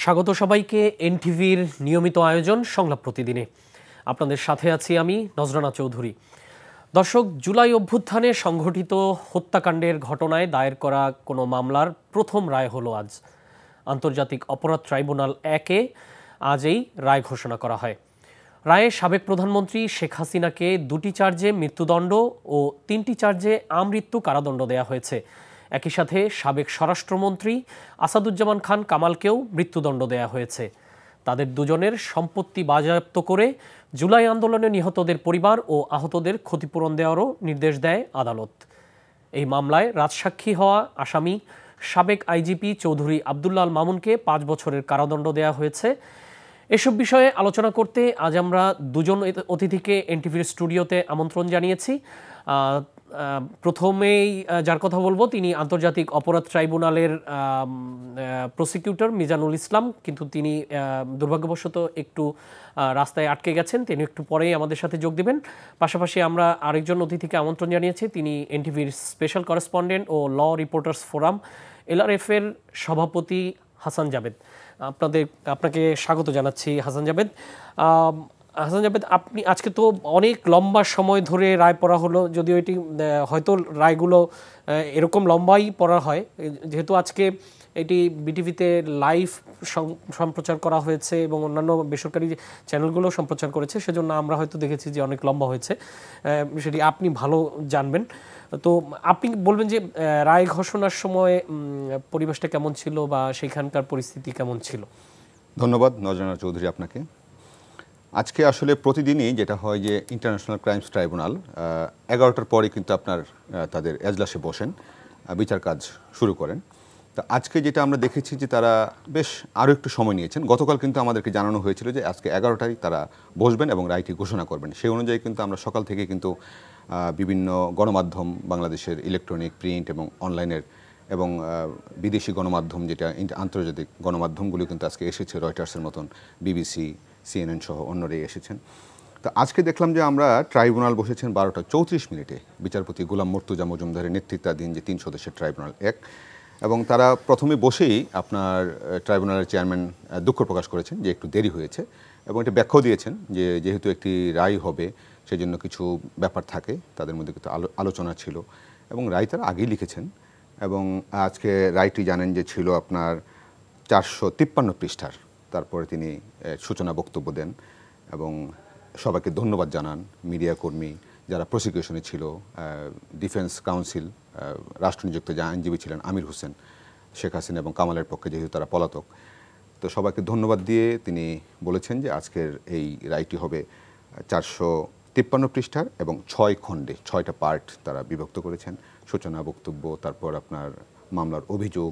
স্বাগত সবাইকে এনটিভির নিয়মিত আয়োজন সংলাপ প্রতিদিনে। আপনাদের সাথে আছি আমি নজরানা চৌধুরী। দর্শক, জুলাই অভ্যুত্থানে সংঘটিত হত্যাকাণ্ডের ঘটনায় দায়ের করা কোনো মামলার প্রথম রায় হলো আজ। আন্তর্জাতিক অপরাধ ট্রাইব্যুনাল 1-এ আজ এই রায় ঘোষণা করা হয়। রায়ে সাবেক প্রধানমন্ত্রী শেখ হাসিনাকে 2টি চার্জে মৃত্যুদণ্ড ও 3টি চার্জে আমৃত্যু কারাদণ্ড দেয়া হয়েছে। একই সাথে সাবেক স্বরাষ্ট্রমন্ত্রী আসাদুজ্জামান খান কামালকেও মৃত্যুদণ্ড দেয়া হয়েছে। তাদের দুজনের সম্পত্তি বাজেয়াপ্ত করে জুলাই আন্দোলনে নিহতদের পরিবার ও আহতদের ক্ষতিপূরণ দেওয়ারও নির্দেশ দেয় আদালত। এই মামলায় রাজসাক্ষী হওয়া আসামি সাবেক আইজিপি চৌধুরী আব্দুল্লাহ আল মামুনকে 5 বছরের কারাদণ্ড দেওয়া হয়েছে। এসব বিষয়ে আলোচনা করতে আজ আমরা দুজন অতিথিকে এনটিভির স্টুডিওতে আমন্ত্রণ জানিয়েছি। প্রথমেই যার কথা বলবো তিনি আন্তর্জাতিক অপরাধ ট্রাইব্যুনালের প্রসিকিউটর মিজানুল ইসলাম, কিন্তু তিনি দুর্ভাগ্যবশত একটু রাস্তায় আটকে গেছেন। তিনি একটু পরেই আমাদের সাথে যোগ দেবেন। পাশাপাশি আমরা আরেকজন অতিথিকে আমন্ত্রণ জানিয়েছি, তিনি এনটিভির স্পেশাল করেসপন্ডেন্ট ও ল রিপোর্টার্স ফোরাম LRF-এর সভাপতি হাসান জাবেদ। আপনাকে স্বাগত জানাচ্ছি হাসান জাবেদ। আপনি আজকে তো অনেক লম্বা সময় ধরে রায় পড়া হলো, যদিও এটি হয়তো রায়গুলো এরকম লম্বাই পড়া হয়, যেহেতু আজকে এটি বিটিভিতে লাইভ সম্প্রচার করা হয়েছে এবং অন্যান্য বেসরকারি চ্যানেলগুলো সম্প্রচার করেছে, সেজন্য আমরা হয়তো দেখেছি যে অনেক লম্বা হয়েছে। সেটি আপনি ভালো জানবেন। তো আপনি বলবেন যে রায় ঘোষণার সময় পরিবেশটা কেমন ছিল বা সেখানকার পরিস্থিতি কেমন ছিল? ধন্যবাদ নজরানা চৌধুরী আপনাকে। আজকে আসলে প্রতিদিনই যেটা হয় যে ইন্টারন্যাশনাল ক্রাইমস ট্রাইব্যুনাল 11টার পরে কিন্তু আপনার তাদের এজলাসে বসেন, বিচার কাজ শুরু করেন। তো আজকে যেটা আমরা দেখেছি যে তারা বেশ আরও একটু সময় নিয়েছেন। গতকাল কিন্তু আমাদেরকে জানানো হয়েছিল যে আজকে 11টায় তারা বসবেন এবং রায়টি ঘোষণা করবেন। সেই অনুযায়ী কিন্তু আমরা সকাল থেকে কিন্তু বিভিন্ন গণমাধ্যম, বাংলাদেশের ইলেকট্রনিক, প্রিন্ট এবং অনলাইনের এবং বিদেশি গণমাধ্যম যেটা আন্তর্জাতিক গণমাধ্যমগুলো কিন্তু আজকে এসেছে, রয়টার্সের মতন, BBC, CNN সহ অন্যরাই এসেছেন। তো আজকে দেখলাম যে আমরা ট্রাইব্যুনাল বসেছেন 12:34 বিচারপতি গোলাম মুর্তুজা মজুমদারের নেতৃত্বাধীন যে 3 সদস্যের ট্রাইব্যুনাল 1, এবং তারা প্রথমে বসেই আপনার ট্রাইব্যুনালের চেয়ারম্যান দুঃখ প্রকাশ করেছেন যে একটু দেরি হয়েছে, এবং এটা ব্যাখ্যাও দিয়েছেন যে যেহেতু একটি রায় হবে সেই জন্য কিছু ব্যাপার থাকে, তাদের মধ্যে কিছু আলোচনা ছিল এবং রায় তারা আগেই লিখেছেন। এবং আজকে রায়টি জানেন যে ছিল আপনার 453 পৃষ্ঠার। তারপরে তিনি সূচনা বক্তব্য দেন এবং সবাইকে ধন্যবাদ জানান, মিডিয়া কর্মী যারা প্রসিকিউশনে ছিল, ডিফেন্স কাউন্সিল, রাষ্ট্রনিযুক্ত যে আইনজীবী ছিলেন আমির হোসেন, শেখ হাসিনা এবং কামালের পক্ষে যেহেতু তারা পলাতক। তো সবাইকে ধন্যবাদ দিয়ে তিনি বলেছেন যে আজকের এই রায়টি হবে 453 পৃষ্ঠার এবং 6 খণ্ডে, 6টা পার্ট তারা বিভক্ত করেছেন। সূচনা বক্তব্য, তারপর আপনার মামলার অভিযোগ,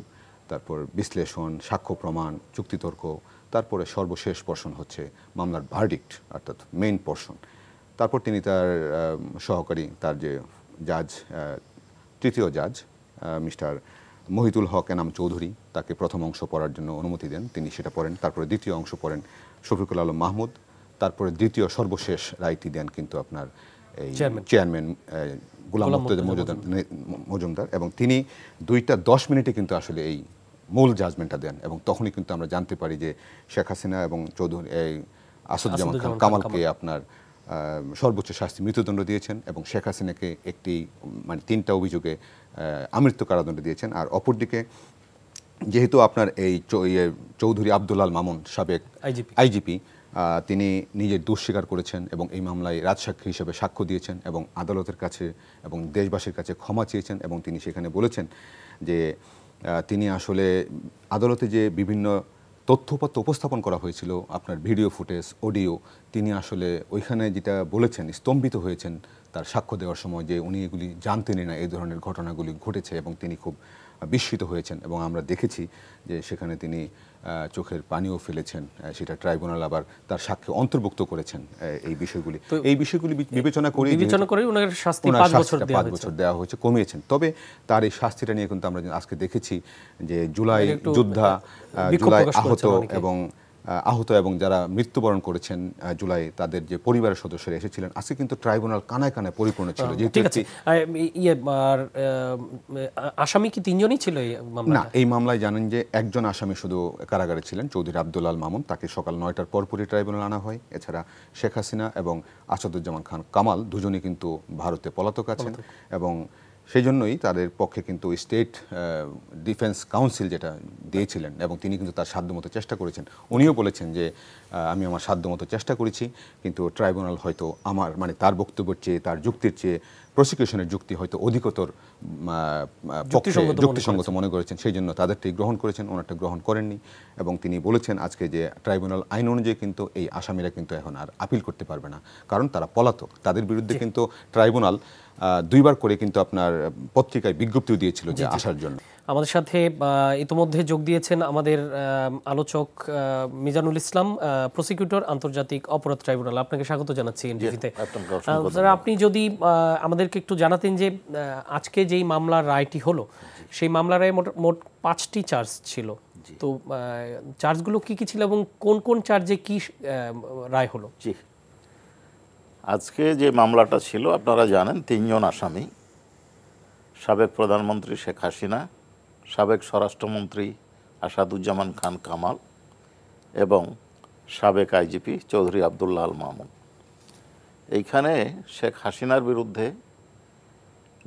তারপর বিশ্লেষণ, সাক্ষ্য প্রমাণ, যুক্তিতর্ক, তারপরে সর্বশেষ পোরশন হচ্ছে মামলার ভার্ডিক্ট, অর্থাৎ মেইন পোরশন। তারপর তিনি তার সহকারী, তার যে জাজ, তৃতীয় জাজ মিস্টার মহিতুল হক এনাম চৌধুরী, তাকে প্রথম অংশ পড়ার জন্য অনুমতি দেন, তিনি সেটা পড়েন। তারপরে দ্বিতীয় অংশ পড়েন শফিকুল আলম মাহমুদ। তারপরে দ্বিতীয় সর্বশেষ রায়টি দেন কিন্তু আপনার এই চেয়ারম্যান গোলাম মুর্তুজা মজুমদার, এবং তিনি 2:10 কিন্তু আসলে এই মূল জাজমেন্টটা দেন। এবং তখনই কিন্তু আমরা জানতে পারি যে শেখ হাসিনা এবং চৌধুরী আসাদুজ্জামান খান কামালকে আপনার সর্বোচ্চ শাস্তি মৃত্যুদণ্ড দিয়েছেন এবং শেখ হাসিনাকে একটি 3টা অভিযোগে আমৃত্যু কারাদণ্ড দিয়েছেন। আর অপরদিকে যেহেতু আপনার এই চৌধুরী আব্দুল্লাহ আল মামুন, সাবেক আইজিপি, তিনি নিজের দোষ স্বীকার করেছেন এবং এই মামলায় রাজসাক্ষী হিসেবে সাক্ষ্য দিয়েছেন এবং আদালতের কাছে এবং দেশবাসীর কাছে ক্ষমা চেয়েছেন। এবং তিনি সেখানে বলেছেন যে তিনি আসলে আদালতে যে বিভিন্ন তথ্যপত্র উপস্থাপন করা হয়েছিল, আপনার ভিডিও ফুটেজ, অডিও, তিনি আসলে ওইখানে যেটা বলেছেন, স্তম্ভিত হয়েছেন তার সাক্ষ্য দেওয়ার সময়, যে উনি এগুলি জানতেনই না এই ধরনের ঘটনাগুলি ঘটেছে, এবং তিনি খুব বিস্মিত হয়েছেন। এবং আমরা দেখেছি যে সেখানে তিনি চোখের পানিও ফেলেছেন। সেটা ট্রাইব্যুনাল আবার তার সাক্ষ্যে অন্তর্ভুক্ত করেছেন এই বিষয়গুলি। এই বিষয়গুলি বিবেচনা করে ওনার শাস্তি 5 বছর দেওয়া হয়েছে, কমিয়েছেন। তবে তার এই শাস্তিটা নিয়ে কিন্তু আমরা আজকে দেখেছি যে জুলাই যোদ্ধা, জুলাই আহত এবং আহত এবং যারা মৃত্যুবরণ করেছেন জুলাই তাদের যে পরিবারের সদস্যরা এসেছিলেন, আজকে কিন্তু ট্রাইব্যুনাল কানায় কানায় পরিপূর্ণ ছিল। ঠিক আছে, আসামি কি 3 জনই ছিল এই মামলায়? না, এই মামলায় জানেন যে একজন আসামি শুধু কারাগারে ছিলেন, চৌধুরী আব্দুল আল মামুন। তাকে সকাল 9টার পরপরই ট্রাইব্যুনাল আনা হয়। এছাড়া শেখ হাসিনা এবং আসাদুজ্জামান খান কামাল দুজনই কিন্তু ভারতে পলাতক আছেন এবং সেই জন্যই তাদের পক্ষে কিন্তু স্টেট ডিফেন্স কাউন্সিল যেটা দিয়েছিলেন এবং তিনি কিন্তু তার সাধ্যমতো চেষ্টা করেছেন। উনিও বলেছেন যে আমি আমার সাধ্যমতো চেষ্টা করেছি, কিন্তু ট্রাইব্যুনাল হয়তো আমার মানে তার বক্তব্যের চেয়ে, তার যুক্তির চেয়ে প্রসিকিউশনের যুক্তি হয়তো অধিকতর যুক্তিসঙ্গত মনে করেছেন, সেই জন্য তাদেরটি গ্রহণ করেছেন, ওনারটা গ্রহণ করেননি। এবং তিনি বলেছেন আজকে যে ট্রাইব্যুনাল আইন অনুযায়ী কিন্তু এই আসামিরা কিন্তু এখন আর আপিল করতে পারবে না, কারণ তারা পলাতক। তাদের বিরুদ্ধে কিন্তু ট্রাইব্যুনাল 2বার করে কিন্তু আপনার পত্রিকায় বিজ্ঞপ্তিও দিয়েছিল যে আসার জন্য। আমাদের সাথে ইতিমধ্যে যোগ দিয়েছেন আমাদের আলোচক মিজানুল ইসলাম, প্রসিকিউটর, আন্তর্জাতিক অপরাধ ট্রাইব্যুনাল। আপনাকে স্বাগত জানাচ্ছি এনটিভিতে। স্যার, আপনি যদি আমাদেরকে একটু জানাতেন যে আজকে যেই মামলার রায়টি হলো, সেই মামলার রায়ে মোট 5টি চার্জ ছিল, তো চার্জগুলো কি কি ছিল এবং কোন কোন চার্জে কি রায় হলো? জি, আজকে যে মামলাটা ছিল আপনারা জানেন 3 জন আসামি, সাবেক প্রধানমন্ত্রী শেখ হাসিনা, সাবেক স্বরাষ্ট্রমন্ত্রী আসাদুজ্জামান খান কামাল এবং সাবেক আইজিপি চৌধুরী আব্দুল্লাহ আল মামুন। এইখানে শেখ হাসিনার বিরুদ্ধে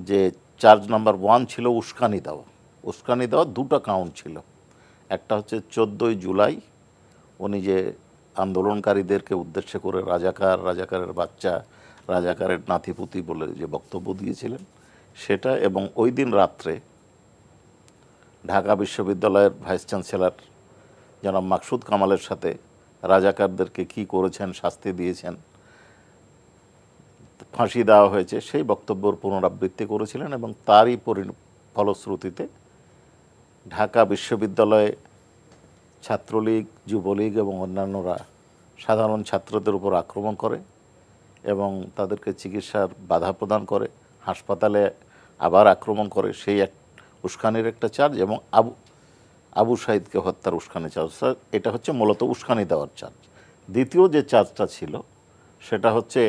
যে চার্জ নাম্বার 1 ছিল উস্কানি দেওয়া। উস্কানি দেওয়া 2টা কাউন্ট ছিল। একটা হচ্ছে 14ই জুলাই উনি যে আন্দোলনকারীদেরকে উদ্দেশ্য করে রাজাকারের বাচ্চা, রাজাকারের নাতিপুতি বলে যে বক্তব্য দিয়েছিলেন সেটা, এবং ওই দিন রাত্রে ঢাকা বিশ্ববিদ্যালয়ের ভাইস চ্যান্সেলর জনাব মাকসুদ কামালের সাথে রাজাকারদেরকে কি করেছেন, শাস্তি দিয়েছেন, ফাঁসি দেওয়া হয়েছে, সেই বক্তব্যের পুনরাবৃত্তি করেছিলেন। এবং তারই ফলশ্রুতিতে ঢাকা বিশ্ববিদ্যালয়ে ছাত্রলীগ, যুবলীগ এবং অন্যান্যরা সাধারণ ছাত্রদের উপর আক্রমণ করে এবং তাদেরকে চিকিৎসার বাধা প্রদান করে, হাসপাতালে আবার আক্রমণ করে, সেই এক উস্কানির একটা চার্জ, এবং আবু সাইদকে হত্যার উস্কানি চার্জ। এটা হচ্ছে মূলত উস্কানি দেওয়ার চার্জ। দ্বিতীয় যে চার্জটা ছিল সেটা হচ্ছে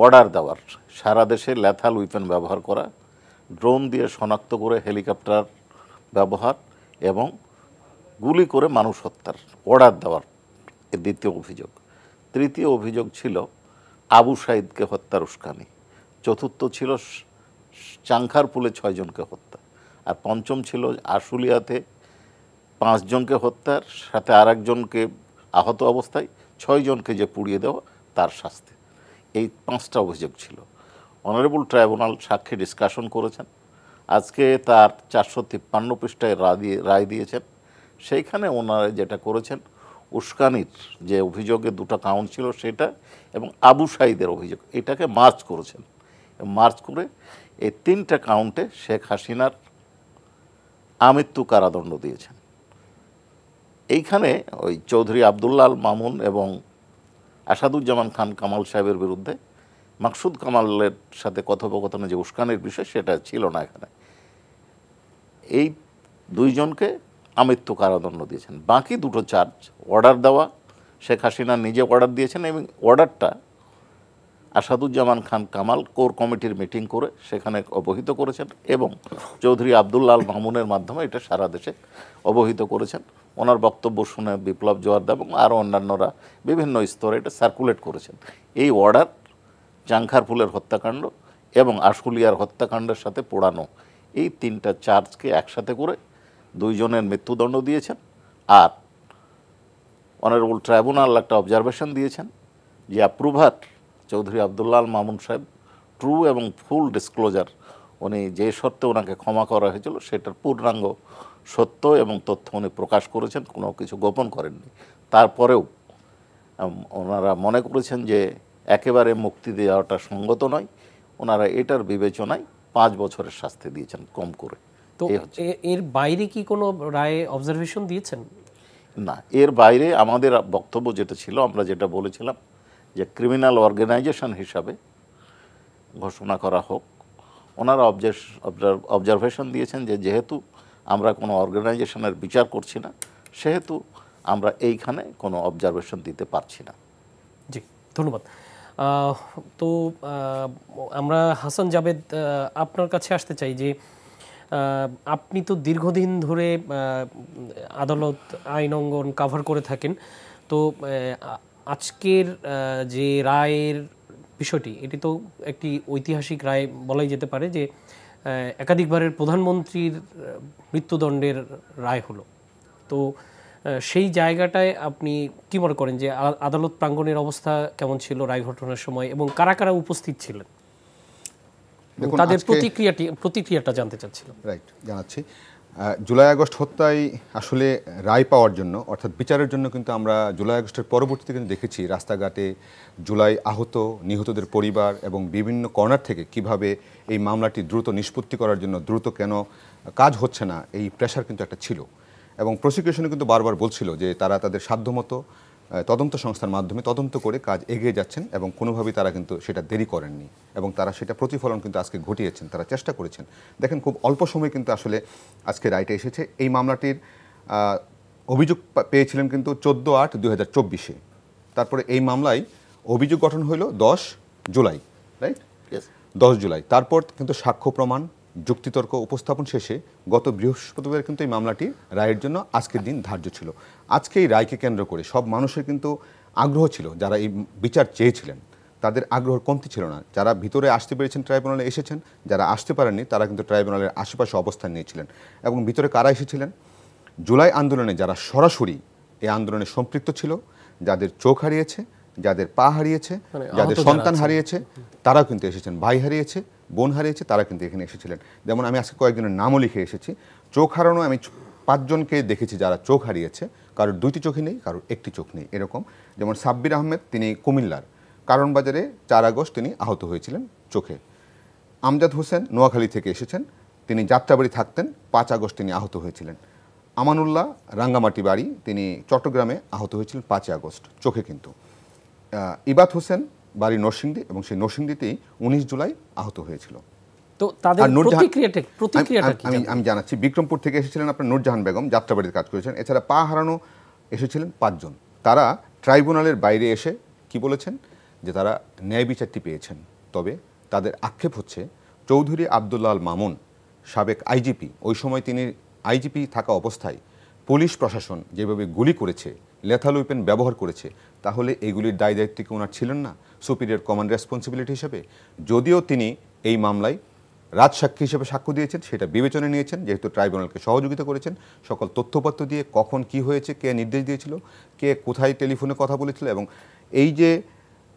অর্ডার দেওয়ার, সারা দেশে ল্যাথাল উইপেন ব্যবহার করা, ড্রোন দিয়ে শনাক্ত করে হেলিকপ্টার ব্যবহার এবং গুলি করে মানুষ হত্যার অর্ডার দেওয়ার দ্বিতীয় অভিযোগ। তৃতীয় অভিযোগ ছিল আবু সাইদকে হত্যার উস্কানি। চতুর্থ ছিল চাংখারপুলে 6 জনকে হত্যা। আর পঞ্চম ছিল আশুলিয়াতে 5 জনকে হত্যার সাথে আর একজনকে আহত অবস্থায় 6 জনকে যে পুড়িয়ে দেওয়া তার শাস্তি। এই 5টা অভিযোগ ছিল। অনারেবল ট্রাইব্যুনাল সাক্ষী ডিসকাশন করেছেন। আজকে তার 453 পৃষ্ঠায় রায় দিয়েছেন। সেইখানে ওনারা যেটা করেছেন, উস্কানির যে অভিযোগে 2টা কাউন্ট ছিল সেটা এবং আবু সাইদের অভিযোগ, এটাকে মার্চ করেছেন। মার্চ করে এই 3টা কাউন্টে শেখ হাসিনার আমৃত্যু কারাদণ্ড দিয়েছেন। এইখানে ওই চৌধুরী আব্দুল্লাহ আল মামুন এবং আসাদুজ্জামান খান কামাল সাহেবের বিরুদ্ধে মাকসুদ কামালের সাথে কথোপকথনে যে উস্কানির বিষয় সেটা ছিল না। এখানে এই 2 জনকে আমৃত্যু কারাদণ্ড দিয়েছেন। বাকি 2টো চার্জ অর্ডার দেওয়া, শেখ হাসিনা নিজে অর্ডার দিয়েছেন এবং অর্ডারটা আসাদুজ্জামান খান কামাল কোর কমিটির মিটিং করে সেখানে অবহিত করেছেন এবং চৌধুরী আব্দুল্লাহ আল মামুনের মাধ্যমে এটা সারা দেশে অবহিত করেছেন। ওনার বক্তব্য শুনে বিপ্লব জোয়ারদা এবং আরও অন্যান্যরা বিভিন্ন স্তরে এটা সার্কুলেট করেছেন। এই অর্ডার চাংখারপুলের হত্যাকাণ্ড এবং আশুলিয়ার হত্যাকাণ্ডের সাথে পোড়ানো, এই 3টা চার্জকে একসাথে করে 2 জনের মৃত্যুদণ্ড দিয়েছেন। আর অনারেবল ট্রাইব্যুনাল একটা অবজারভেশন দিয়েছেন যে অ্যাপ্রুভার চৌধুরী আব্দুল্লাহ আল মামুন সাহেব ট্রু এবং ফুল ডিসক্লোজার, উনি যে শর্তে ওনাকে ক্ষমা করা হয়েছিল সেটার পূর্ণাঙ্গ সত্য এবং তথ্য উনি প্রকাশ করেছেন, কোনো কিছু গোপন করেননি। তারপরেও ওনারা মনে করেছেন যে একেবারে মুক্তি দেওয়াটা সঙ্গত নয়, ওনারা এটার বিবেচনায় 5 বছরের শাস্তি দিয়েছেন কম করে। তো এর বাইরে কি কোনো রায়ে অবজারভেশন দিয়েছেন? না, এর বাইরে আমাদের বক্তব্য যেটা ছিল, আমরা যেটা বলেছিলাম যে ক্রিমিনাল অর্গানাইজেশন হিসাবে ঘোষণা করা হোক। ওনারা অবজারভেশন দিয়েছেন যে যেহেতু আমরা কোনো অর্গানাইজেশনের বিচার করছি না, সেহেতু আমরা এইখানে কোনো অবজারভেশন দিতে পারছি না। জি, ধন্যবাদ। তো আমরা হাসান জাবেদ আপনার কাছে আসতে চাই যে আপনি তো দীর্ঘদিন ধরে আদালত আইন অঙ্গন কাভার করে থাকেন। তো আজকের যে রায়ের বিষয়টি, এটি তো একটি ঐতিহাসিক রায় বলাই যেতে পারে, যে একাধিকবারের প্রধানমন্ত্রীর মৃত্যুদণ্ডের রায় হলো। তো সেই জায়গাটায় আপনি কি মনে করেন যে আদালত প্রাঙ্গণের অবস্থা কেমন ছিল রায় ঘটনার সময়, এবং কারা কারা উপস্থিত ছিলেন, তাদের প্রতিক্রিয়াটা জানতে চাচ্ছিলাম। রাইট, জানাচ্ছি। জুলাই আগস্ট হত্যায় আসলে রায় পাওয়ার জন্য, অর্থাৎ বিচারের জন্য কিন্তু আমরা জুলাই আগস্টের পরবর্তীতে কিন্তু দেখেছি রাস্তাঘাটে জুলাই আহত নিহতদের পরিবার এবং বিভিন্ন কর্নার থেকে কিভাবে এই মামলাটি দ্রুত নিষ্পত্তি করার জন্য দ্রুত কেন কাজ হচ্ছে না, এই প্রেশার কিন্তু একটা ছিল। এবং প্রসিকিউশনে কিন্তু বারবার বলছিল যে তারা তাদের সাধ্যমতো তদন্ত সংস্থার মাধ্যমে তদন্ত করে কাজ এগিয়ে যাচ্ছেন এবং কোনোভাবেই তারা কিন্তু সেটা দেরি করেননি, এবং তারা সেটা প্রতিফলন কিন্তু আজকে ঘটিয়েছেন, তারা চেষ্টা করেছেন। দেখেন, খুব অল্প সময় কিন্তু আসলে আজকে রায়টা এসেছে। এই মামলাটির অভিযোগ পেয়েছিলেন কিন্তু 14/8/2024। তারপরে এই মামলায় অভিযোগ গঠন হইল 10 জুলাই, রাইট, 10 জুলাই। তারপর কিন্তু সাক্ষ্য প্রমাণ যুক্তিতর্ক উপস্থাপন শেষে গত বৃহস্পতিবার কিন্তু এই মামলাটি রায়ের জন্য আজকের দিন ধার্য ছিল। আজকে এই রায়কে কেন্দ্র করে সব মানুষের কিন্তু আগ্রহ ছিল, যারা এই বিচার চেয়েছিলেন তাদের আগ্রহ কমতি ছিল না। যারা ভিতরে আসতে পেরেছেন ট্রাইব্যুনালে এসেছেন, যারা আসতে পারেননি তারা কিন্তু ট্রাইব্যুনালের আশেপাশে অবস্থান নিয়েছিলেন। এবং ভিতরে কারা এসেছিলেন? জুলাই আন্দোলনে যারা সরাসরি এই আন্দোলনে সম্পৃক্ত ছিল, যাদের চোখ হারিয়েছে, যাদের পা হারিয়েছে, যাদের সন্তান হারিয়েছে, তারাও কিন্তু এসেছেন। ভাই হারিয়েছে, বোন হারিয়েছে, তারা কিন্তু এখানে এসেছিলেন। যেমন আমি আজকে কয়েকজনের নামও লিখে এসেছি। চোখ হারানো আমি 5 জনকে দেখেছি যারা চোখ হারিয়েছে, কারোর 2টি চোখই নেই, কারোর 1টি চোখ নেই, এরকম। যেমন সাব্বির আহমেদ, তিনি কুমিল্লার কারণ বাজারে 4 আগস্ট তিনি আহত হয়েছিলেন চোখে। আমজাদ হোসেন নোয়াখালী থেকে এসেছেন, তিনি যাত্রাবাড়ি থাকতেন, 5 আগস্ট তিনি আহত হয়েছিলেন। আমানুল্লাহ রাঙ্গামাটি বাড়ি, তিনি চট্টগ্রামে আহত হয়েছিলেন 5 আগস্ট চোখে কিন্তু। ইবাত হোসেন বাড়ি নরসিংদী, এবং সেই নরসিংদীতেই 19 জুলাই আহত হয়েছিল। তো তাদের প্রতিক্রিয়াটা আমি জানাচ্ছি। বিক্রমপুর থেকে এসেছিলেন আপনার নূরজাহান বেগম, যাত্রাবাড়িতে কাজ করেছেন। এছাড়া পা হারানো এসেছিলেন 5 জন। তারা ট্রাইব্যুনালের বাইরে এসে কি বলেছেন? যে তারা ন্যায় বিচারটি পেয়েছেন, তবে তাদের আক্ষেপ হচ্ছে চৌধুরী আব্দুল্লাহ আল মামুন, সাবেক আইজিপি, ওই সময় তিনি আইজিপি থাকা অবস্থায় পুলিশ প্রশাসন যেভাবে গুলি করেছে, লেথাল ওয়েপেন ব্যবহার করেছে, তাহলে এগুলির দায় দায়িত্ব কি ওনার ছিলেন না সুপিরিয়র কমান্ড রেসপন্সিবিলিটি হিসেবে? যদিও তিনি এই মামলায় রাজসাক্ষী হিসেবে সাক্ষ্য দিয়েছেন, সেটা বিবেচনায় নিয়েছেন, যেহেতু ট্রাইব্যুনালকে সহযোগিতা করেছেন সকল তথ্যপত্র দিয়ে, কখন কি হয়েছে, কে নির্দেশ দিয়েছিল, কে কোথায় টেলিফোনে কথা বলেছিল, এবং এই যে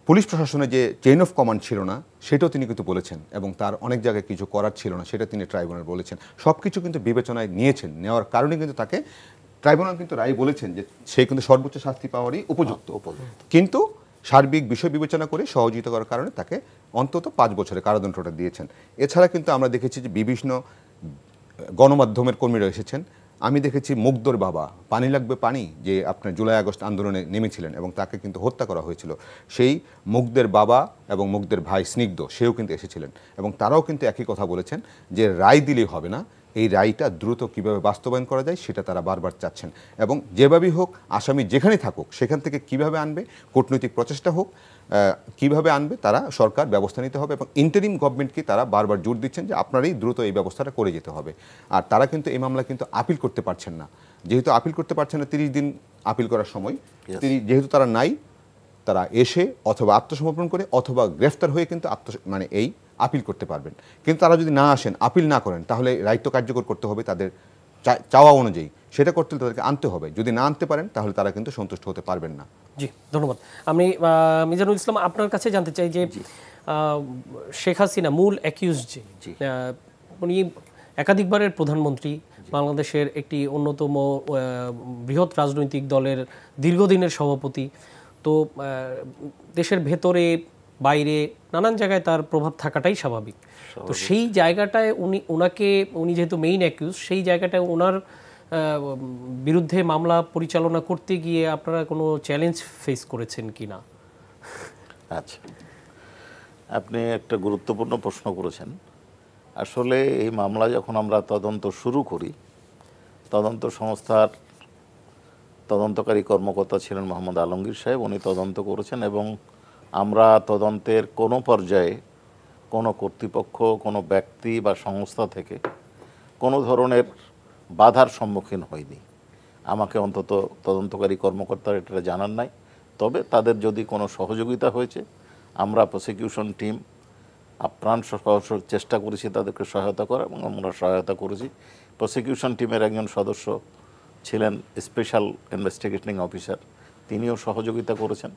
পুলিশ প্রশাসনের যে চেইন অফ কমান্ড ছিল না, সেটাও তিনি কিন্তু বলেছেন, এবং তার অনেক জায়গায় কিছু করার ছিল না, সেটা তিনি ট্রাইব্যুনাল বলেছেন। সব কিছু কিন্তু বিবেচনায় নিয়েছেন, নেওয়ার কারণে কিন্তু তাকে ট্রাইব্যুনাল কিন্তু রায় বলেছেন যে সে কিন্তু সর্বোচ্চ শাস্তি পাওয়ারই উপযুক্ত। কিন্তু সার্বিক বিষয় বিবেচনা করে সহযোগিতা করার কারণে তাকে অন্তত 5 বছরের কারাদণ্ডটা দিয়েছেন। এছাড়া কিন্তু আমরা দেখেছি যে বিভিন্ন গণমাধ্যমের কর্মীরা এসেছেন। আমি দেখেছি মুগ্ধর বাবা, পানি লাগবে পানি, যে আপনার জুলাই আগস্ট আন্দোলনে নেমেছিলেন এবং তাকে কিন্তু হত্যা করা হয়েছিল, সেই মুগ্ধের বাবা এবং মুগ্ধের ভাই স্নিগ্ধ, সেও কিন্তু এসেছিলেন, এবং তারাও কিন্তু একই কথা বলেছেন যে রায় দিলেই হবে না, এই রায়টা দ্রুত কিভাবে বাস্তবায়ন করা যায় সেটা তারা বারবার চাচ্ছেন, এবং যেভাবেই হোক আসামি যেখানেই থাকুক সেখান থেকে কিভাবে আনবে, কূটনৈতিক প্রচেষ্টা হোক, কিভাবে আনবে তারা সরকার ব্যবস্থা নিতে হবে, এবং ইন্টারিম গভর্নমেন্টকে তারা বারবার জোর দিচ্ছেন যে আপনারাই দ্রুত এই ব্যবস্থাটা করে যেতে হবে। আর তারা কিন্তু এই মামলা কিন্তু আপিল করতে পারছেন না, যেহেতু আপিল করতে পারছেন না 30 দিন আপিল করার সময়, যেহেতু তারা নাই, তারা এসে অথবা আত্মসমর্পণ করে অথবা গ্রেফতার হয়ে কিন্তু এই আপিল করতে পারবেন। কিন্তু তারা যদি না আসেন, আপিল না করেন, তাহলে রাইট তো কার্যকর করতে হবে তাদের চাওয়া অনুযায়ী, সেটা করতে হলে তাদেরকে আনতে হবে। যদি না আনতে পারেন তাহলে তারা কিন্তু সন্তুষ্ট হতে পারবেন না। জি, ধন্যবাদ। আমি মিজানুল ইসলাম আপনার কাছে জানতে চাই যে শেখ হাসিনা মূল অ্যাকিউজ, যে উনি একাধিকবারের প্রধানমন্ত্রী, বাংলাদেশের একটি অন্যতম বৃহৎ রাজনৈতিক দলের দীর্ঘদিনের সভাপতি, তো দেশের ভেতরে বাইরে নানান জায়গায় তার প্রভাব থাকাটাই স্বাভাবিক। তো সেই জায়গাটায় উনি যেহেতু মেইন অ্যাকিউজ, সেই জায়গাটায় ওনার বিরুদ্ধে মামলা পরিচালনা করতে গিয়ে আপনারা কোনো চ্যালেঞ্জ ফেস করেছেন কি না? আচ্ছা, আপনি একটা গুরুত্বপূর্ণ প্রশ্ন করেছেন। আসলে এই মামলা যখন আমরা তদন্ত শুরু করি, তদন্ত সংস্থার তদন্তকারী কর্মকর্তা ছিলেন মোহাম্মদ আলমগীর সাহেব, উনি তদন্ত করেছেন এবং আমরা তদন্তের কোনো পর্যায়ে কোনো কর্তৃপক্ষ, কোনো ব্যক্তি বা সংস্থা থেকে কোনো ধরনের বাধার সম্মুখীন হয়নি। আমাকে অন্তত তদন্তকারী কর্মকর্তারা এটা জানান নাই। তবে তাদের যদি কোনো সহযোগিতা হয়েছে, আমরা প্রসিকিউশন টিম আপ্রাণ চেষ্টা করেছি তাদেরকে সহায়তা করার, এবং আমরা সহায়তা করেছি। প্রসিকিউশন টিমের একজন সদস্য ছিলেন স্পেশাল ইনভেস্টিগেটিং অফিসার, তিনিও সহযোগিতা করেছেন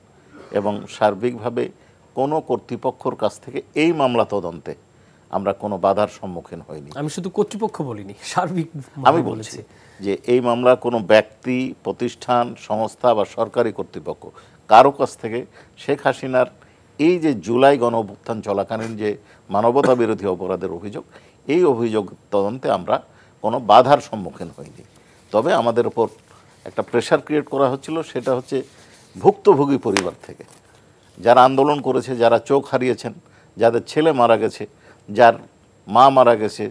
এবং সার্বিকভাবে কোনো কর্তৃপক্ষর কাছ থেকে এই মামলা তদন্তে আমরা কোনো বাধার সম্মুখীন হইনি। আমি শুধু কর্তৃপক্ষ বলিনি, সার্বিক আমি বলছি যে এই মামলা কোনো ব্যক্তি, প্রতিষ্ঠান, সংস্থা বা সরকারি কর্তৃপক্ষ কারো কাছ থেকে শেখ হাসিনার এই যে জুলাই গণঅভ্যুত্থান চলাকালীন যে মানবতা বিরোধী অপরাধের অভিযোগ, এই অভিযোগ তদন্তে আমরা কোনো বাধার সম্মুখীন হইনি। তবে আমাদের উপর একটা প্রেশার ক্রিয়েট করা হচ্ছিল, সেটা হচ্ছে ভুক্তভোগী পরিবার থেকে, যারা আন্দোলন করেছে, যারা চোখ হারিয়েছেন, যাদের ছেলে মারা গেছে, যার মা মারা গেছে,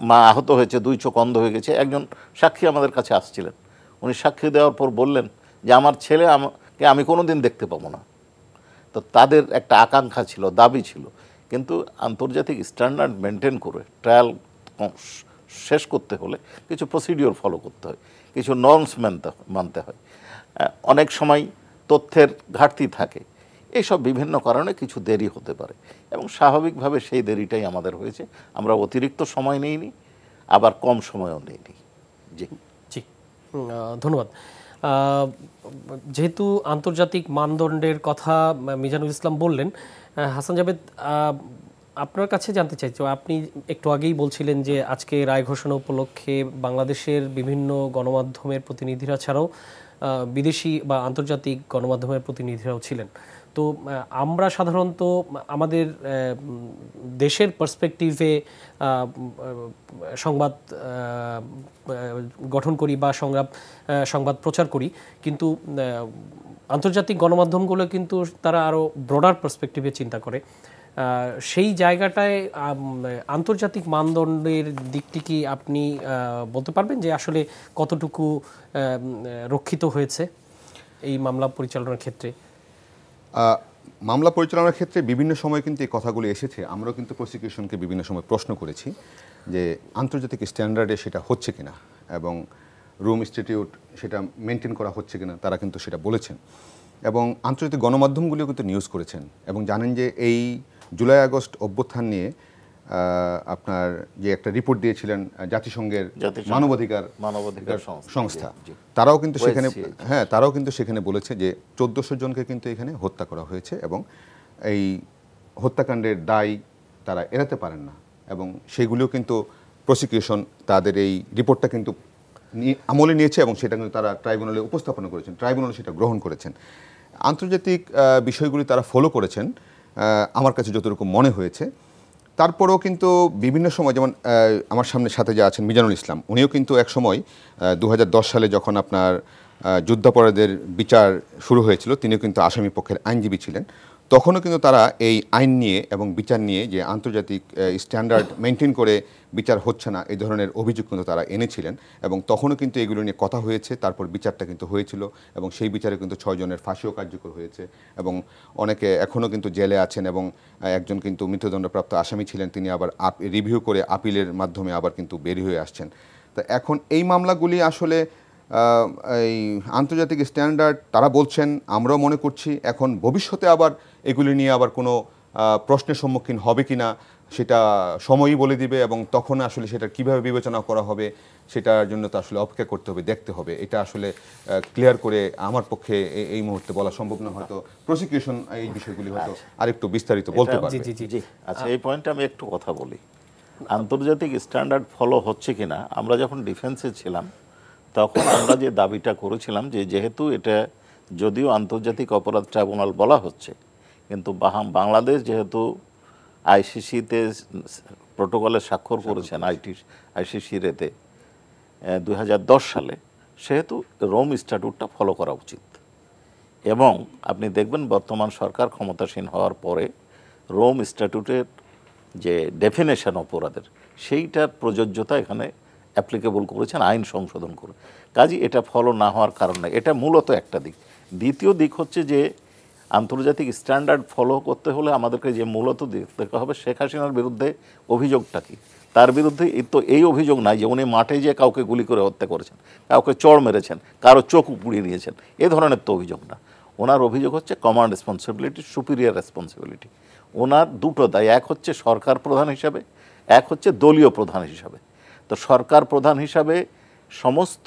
মা আহত হয়েছে, 2 চোখ অন্ধ হয়ে গেছে। একজন সাক্ষী আমাদের কাছে আসছিলেন, উনি সাক্ষী দেওয়ার পর বললেন যে আমার ছেলে আমাকে আমি কোনো দিন দেখতে পাবো না। তো তাদের একটা আকাঙ্ক্ষা ছিল, দাবি ছিল, কিন্তু আন্তর্জাতিক স্ট্যান্ডার্ড মেনটেন করে ট্রায়াল শেষ করতে হলে কিছু প্রসিডিওর ফলো করতে হয়, কিছু নর্মস মানতে হয়। অনেক সময় তথ্যের ঘাটতি থাকে, এইসব বিভিন্ন কারণে কিছু দেরি হতে পারে এবং স্বাভাবিকভাবে সেই দেরিটাই আমাদের হয়েছে। আমরা অতিরিক্ত সময় নিইনি, আবার কম সময়ও নিইনি। জি জি, ধন্যবাদ। যেহেতু আন্তর্জাতিক মানদণ্ডের কথা মিজানুল ইসলাম বললেন, হাসান জাভেদ, আপনার কাছে জানতে চাইছি, আপনি একটু আগেই বলছিলেন যে আজকে রায় ঘোষণা উপলক্ষে বাংলাদেশের বিভিন্ন গণমাধ্যমের প্রতিনিধিরা ছাড়াও বিদেশি বা আন্তর্জাতিক গণমাধ্যমের প্রতিনিধিরাও ছিলেন। তো আমরা সাধারণত আমাদের দেশের পার্সপেক্টিভে সংবাদ গঠন করি বা সংবাদ প্রচার করি, কিন্তু আন্তর্জাতিক গণমাধ্যমগুলো কিন্তু তারা আরও ব্রডার পার্সপেক্টিভে চিন্তা করে। সেই জায়গাটায় আন্তর্জাতিক মানদণ্ডের দিকটি কি আপনি বলতে পারবেন যে আসলে কতটুকু রক্ষিত হয়েছে এই মামলা পরিচালনার ক্ষেত্রে? মামলা পরিচালনার ক্ষেত্রে বিভিন্ন সময় কিন্তু এই কথাগুলো এসেছে। আমরাও কিন্তু প্রসিকিউশনকে বিভিন্ন সময় প্রশ্ন করেছি যে আন্তর্জাতিক স্ট্যান্ডার্ডে সেটা হচ্ছে কিনা এবং রোম ইনস্টিটিউট সেটা মেনটেন করা হচ্ছে কিনা, তারা কিন্তু সেটা বলেছেন। এবং আন্তর্জাতিক গণমাধ্যমগুলিও কিন্তু নিউজ করেছেন এবং জানেন যে এই জুলাই আগস্ট অভ্যুত্থান নিয়ে আপনার যে একটা রিপোর্ট দিয়েছিলেন জাতিসংঘের মানবাধিকার সংস্থা, তারাও কিন্তু সেখানে তারাও কিন্তু সেখানে বলেছে যে 1400 জনকে কিন্তু এখানে হত্যা করা হয়েছে এবং এই হত্যাকাণ্ডের দায় তারা এড়াতে পারেন না। এবং সেগুলিও কিন্তু প্রসিকিউশন তাদের এই রিপোর্টটা কিন্তু আমলে নিয়েছে এবং সেটা কিন্তু তারা ট্রাইব্যুনালে উপস্থাপন করেছেন, ট্রাইব্যুনাল সেটা গ্রহণ করেছেন। আন্তর্জাতিক বিষয়গুলি তারা ফলো করেছেন আমার কাছে যতটুকু মনে হয়েছে। তারপরেও কিন্তু বিভিন্ন সময়, যেমন আমার সাথে যে আছেন মিজানুল ইসলাম, উনিও কিন্তু এক সময় 2010 সালে যখন আপনার যুদ্ধাপরাধের বিচার শুরু হয়েছিল, তিনিও কিন্তু আসামি পক্ষের আইনজীবী ছিলেন। তখনও কিন্তু তারা এই আইন নিয়ে এবং বিচার নিয়ে যে আন্তর্জাতিক স্ট্যান্ডার্ড মেনটেন করে বিচার হচ্ছে না, এই ধরনের অভিযোগ কিন্তু তারা এনেছিলেন এবং তখনও কিন্তু এগুলো নিয়ে কথা হয়েছে। তারপর বিচারটা কিন্তু হয়েছিল এবং সেই বিচারে কিন্তু 6 জনের ফাঁসিও কার্যকর হয়েছে এবং অনেকে এখনও কিন্তু জেলে আছেন এবং একজন কিন্তু মৃত্যুদণ্ডপ্রাপ্ত আসামি ছিলেন, তিনি আবার রিভিউ করে আপিলের মাধ্যমে আবার কিন্তু বের হয়ে আসছেন। তো এখন এই মামলাগুলি আসলে এই আন্তর্জাতিক স্ট্যান্ডার্ড তারা বলছেন, আমরাও মনে করছি। এখন ভবিষ্যতে আবার এগুলি নিয়ে আবার কোনো প্রশ্নের সম্মুখীন হবে কিনা সেটা সময়ই বলে দিবে এবং তখন আসলে সেটা কিভাবে বিবেচনা করা হবে সেটার জন্য তো আসলে অপেক্ষা করতে হবে, দেখতে হবে। এটা আসলে ক্লিয়ার করে আমার পক্ষে এই মুহূর্তে বলা সম্ভব না। হয়তো প্রসিকিউশন এই বিষয়গুলি হয়তো আরেকটু বিস্তারিত বলতে পারবে। আচ্ছা, এই পয়েন্টে আমি একটু কথা বলি। আন্তর্জাতিক স্ট্যান্ডার্ড ফলো হচ্ছে কিনা, আমরা যখন ডিফেন্সে ছিলাম তখন আমরা যে দাবিটা করেছিলাম যে যেহেতু এটা যদিও আন্তর্জাতিক অপরাধ ট্রাইব্যুনাল বলা হচ্ছে, কিন্তু বাংলাদেশ যেহেতু আইসিসিতে প্রোটোকলে স্বাক্ষর করেছেন আইসিসির এতে 2010 সালে, সেহেতু রোম স্ট্যাটুটটা ফলো করা উচিত। এবং আপনি দেখবেন বর্তমান সরকার ক্ষমতাসীন হওয়ার পরে রোম স্ট্যাটুটের যে ডেফিনেশন অপরাধের, সেইটার প্রযোজ্যতা এখানে অ্যাপ্লিকেবল করেছেন আইন সংশোধন করে। কাজে এটা ফলো না হওয়ার কারণে এটা মূলত একটা দিক। দ্বিতীয় দিক হচ্ছে যে আন্তর্জাতিক স্ট্যান্ডার্ড ফলো করতে হলে আমাদেরকে যে মূলত দেখতে হবে শেখ হাসিনার বিরুদ্ধে অভিযোগটা কি। তার বিরুদ্ধে এই অভিযোগ নাই যে উনি মাঠে যে কাউকে গুলি করে হত্যা করেছেন, কাউকে চড় মেরেছেন, কারো চোখ পুড়িয়ে নিয়েছেন, এ ধরনের তো অভিযোগ না। ওনার অভিযোগ হচ্ছে কমান্ড রেসপন্সিবিলিটি, সুপিরিয়র রেসপন্সিবিলিটি। ওনার দুটো দায়, এক হচ্ছে সরকার প্রধান হিসাবে, এক হচ্ছে দলীয় প্রধান হিসাবে। তো সরকার প্রধান হিসাবে সমস্ত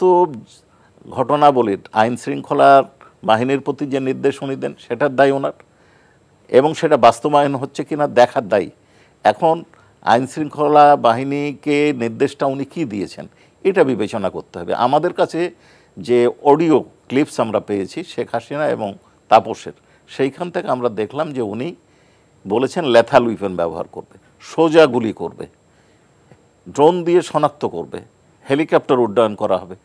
ঘটনাবলীর আইন শৃঙ্খলার বাহিনীর প্রতি যে নির্দেশ উনি দেন সেটার দায় ওনার, এবং সেটা বাস্তবায়ন হচ্ছে কিনা দেখার দায়ী। এখন আইন শৃঙ্খলা বাহিনীকে নির্দেশটা উনি কী দিয়েছেন এটা বিবেচনা করতে হবে। আমাদের কাছে যে অডিও ক্লিপস আমরা পেয়েছি শেখ হাসিনা এবং তাপসের, সেইখান থেকে আমরা দেখলাম যে উনি বলেছেন লেথাল উইপেন ব্যবহার করবে, সোজা গুলি করবে, ড্রোন দিয়ে শনাক্ত করবে, হেলিকপ্টার উড্ডয়ন করা হবে।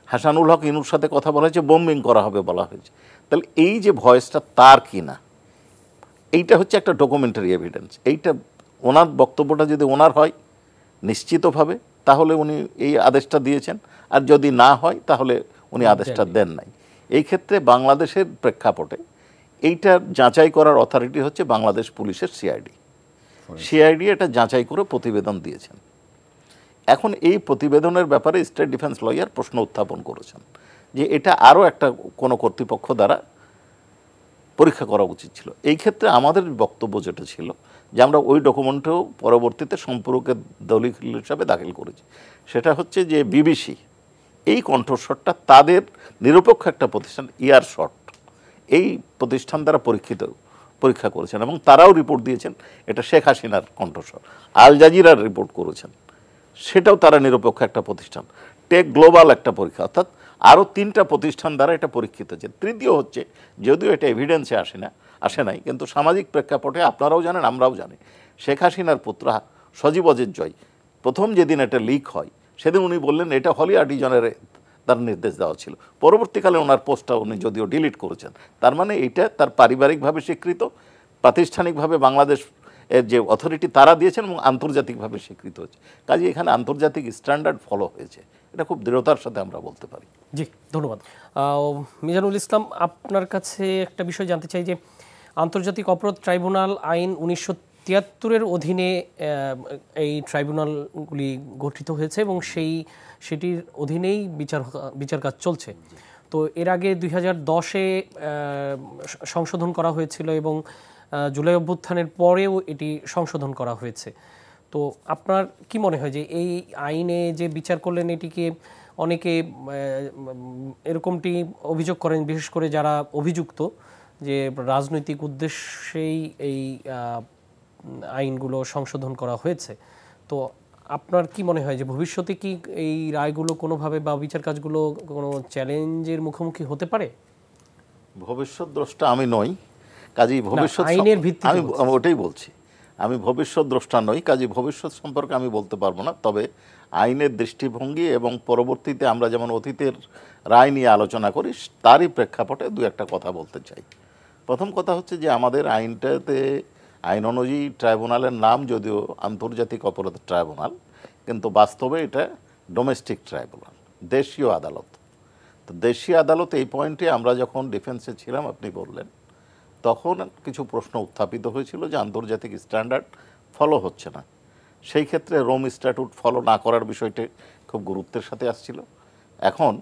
হাসানুল হক ইনুর সাথে কথা বলা হয়েছে, বোম্বিং করা হবে বলা হয়েছে। তাহলে এই যে ভয়েসটা তার কিনা, এইটা হচ্ছে একটা ডকুমেন্টারি এভিডেন্স। এইটা ওনার বক্তব্যটা যদি ওনার হয় নিশ্চিতভাবে তাহলে উনি এই আদেশটা দিয়েছেন, আর যদি না হয় তাহলে উনি আদেশটা দেন নাই। এই ক্ষেত্রে বাংলাদেশের প্রেক্ষাপটে এইটা যাচাই করার অথরিটি হচ্ছে বাংলাদেশ পুলিশের সিআইডি এটা যাচাই করে প্রতিবেদন দিয়েছেন। এখন এই প্রতিবেদনের ব্যাপারে স্টেট ডিফেন্স লয়ার প্রশ্ন উত্থাপন করেছেন যে এটা আরও একটা কোনো কর্তৃপক্ষ দ্বারা পরীক্ষা করা উচিত ছিল। এই ক্ষেত্রে আমাদের বক্তব্য যেটা ছিল যে আমরা ওই ডকুমেন্টেও পরবর্তীতে সম্পর্কের দলিল হিসাবে দাখিল করেছি। সেটা হচ্ছে যে বিবিসি এই কণ্ঠস্বরটা তাদের নিরপেক্ষ একটা প্রতিষ্ঠান ইয়ারশট, এই প্রতিষ্ঠান দ্বারা পরীক্ষা করেছেন এবং তারাও রিপোর্ট দিয়েছেন এটা শেখ হাসিনার কণ্ঠস্বর। আল জাজিরার রিপোর্ট করেছেন, সেটাও তারা নিরপেক্ষ একটা প্রতিষ্ঠান। টেক গ্লোবাল একটা পরীক্ষা, অর্থাৎ আরও 3টা প্রতিষ্ঠান দ্বারা এটা পরীক্ষিত হচ্ছে। তৃতীয় হচ্ছে, যদিও এটা এভিডেন্সে আসে নাই, কিন্তু সামাজিক প্রেক্ষাপটে আপনারাও জানেন আমরাও জানি, শেখ হাসিনার পুত্র সজীব অজিত জয় প্রথম যেদিন এটা লিক হয় সেদিন উনি বললেন এটা হলি আর্টিজনের তার নির্দেশ দেওয়া ছিল। পরবর্তীকালে ওনার পোস্টটা উনি যদিও ডিলিট করেছেন। তার মানে এইটা তার পারিবারিকভাবে স্বীকৃত, প্রাতিষ্ঠানিকভাবে বাংলাদেশ এর যে অথরিটি তারা দিয়েছেন এবং আন্তর্জাতিকভাবে স্বীকৃত হচ্ছে। কাজে এখানে আন্তর্জাতিক স্ট্যান্ডার্ড ফলো হয়েছে, এটা খুব দৃঢ়তার সাথে আমরা বলতে পারি। জি, ধন্যবাদ। মিজানুল ইসলাম, আপনার কাছে একটা বিষয় জানতে চাই যে আন্তর্জাতিক অপরাধ ট্রাইব্যুনাল আইন 1973-এর অধীনে এই ট্রাইব্যুনালগুলি গঠিত হয়েছে এবং সেটির অধীনেই বিচার কাজ চলছে। তো এর আগে 2010-এ সংশোধন করা হয়েছিল এবং জুলাই অভ্যুত্থানের পরেও এটি সংশোধন করা হয়েছে। তো আপনার কি মনে হয় যে এই আইনে যে বিচার করলেন এটিকে অনেকে এরকমটি অভিযোগ করেন, বিশেষ করে যারা অভিযুক্ত, যে রাজনৈতিক উদ্দেশ্যেই এই আইনগুলো সংশোধন করা হয়েছে। তো আপনার কি মনে হয় যে ভবিষ্যতে কি এই রায়গুলো কোনোভাবে বা বিচার কাজগুলো কোনো চ্যালেঞ্জের মুখোমুখি হতে পারে? ভবিষ্যৎ দ্রষ্টা আমি নই, কাজেই ভবিষ্যৎ আইনের ভিত্তিতে আমি ওটাই বলছি, আমি ভবিষ্যৎ দ্রষ্টা নই, কাজেই ভবিষ্যৎ সম্পর্কে আমি বলতে পারবো না। তবে আইনের দৃষ্টিভঙ্গি এবং পরবর্তীতে আমরা যেমন অতীতের রায় নিয়ে আলোচনা করি তারই প্রেক্ষাপটে দু একটা কথা বলতে চাই। প্রথম কথা হচ্ছে যে আমাদের আইনটাতে আইন অনুযায়ী ট্রাইব্যুনালের নাম যদিও আন্তর্জাতিক অপরাধ ট্রাইব্যুনাল, কিন্তু বাস্তবে এটা ডোমেস্টিক ট্রাইব্যুনাল, দেশীয় আদালত। তো দেশীয় আদালত এই পয়েন্টে আমরা যখন ডিফেন্সে ছিলাম আপনি বললেন, তখন কিছু প্রশ্ন উত্থাপিত হয়েছিল যে আন্তর্জাতিক স্ট্যান্ডার্ড ফলো হচ্ছে না। সেই ক্ষেত্রে রোম স্ট্যাটুট ফলো না করার বিষয়টি খুব গুরুত্বের সাথে আসছিল। এখন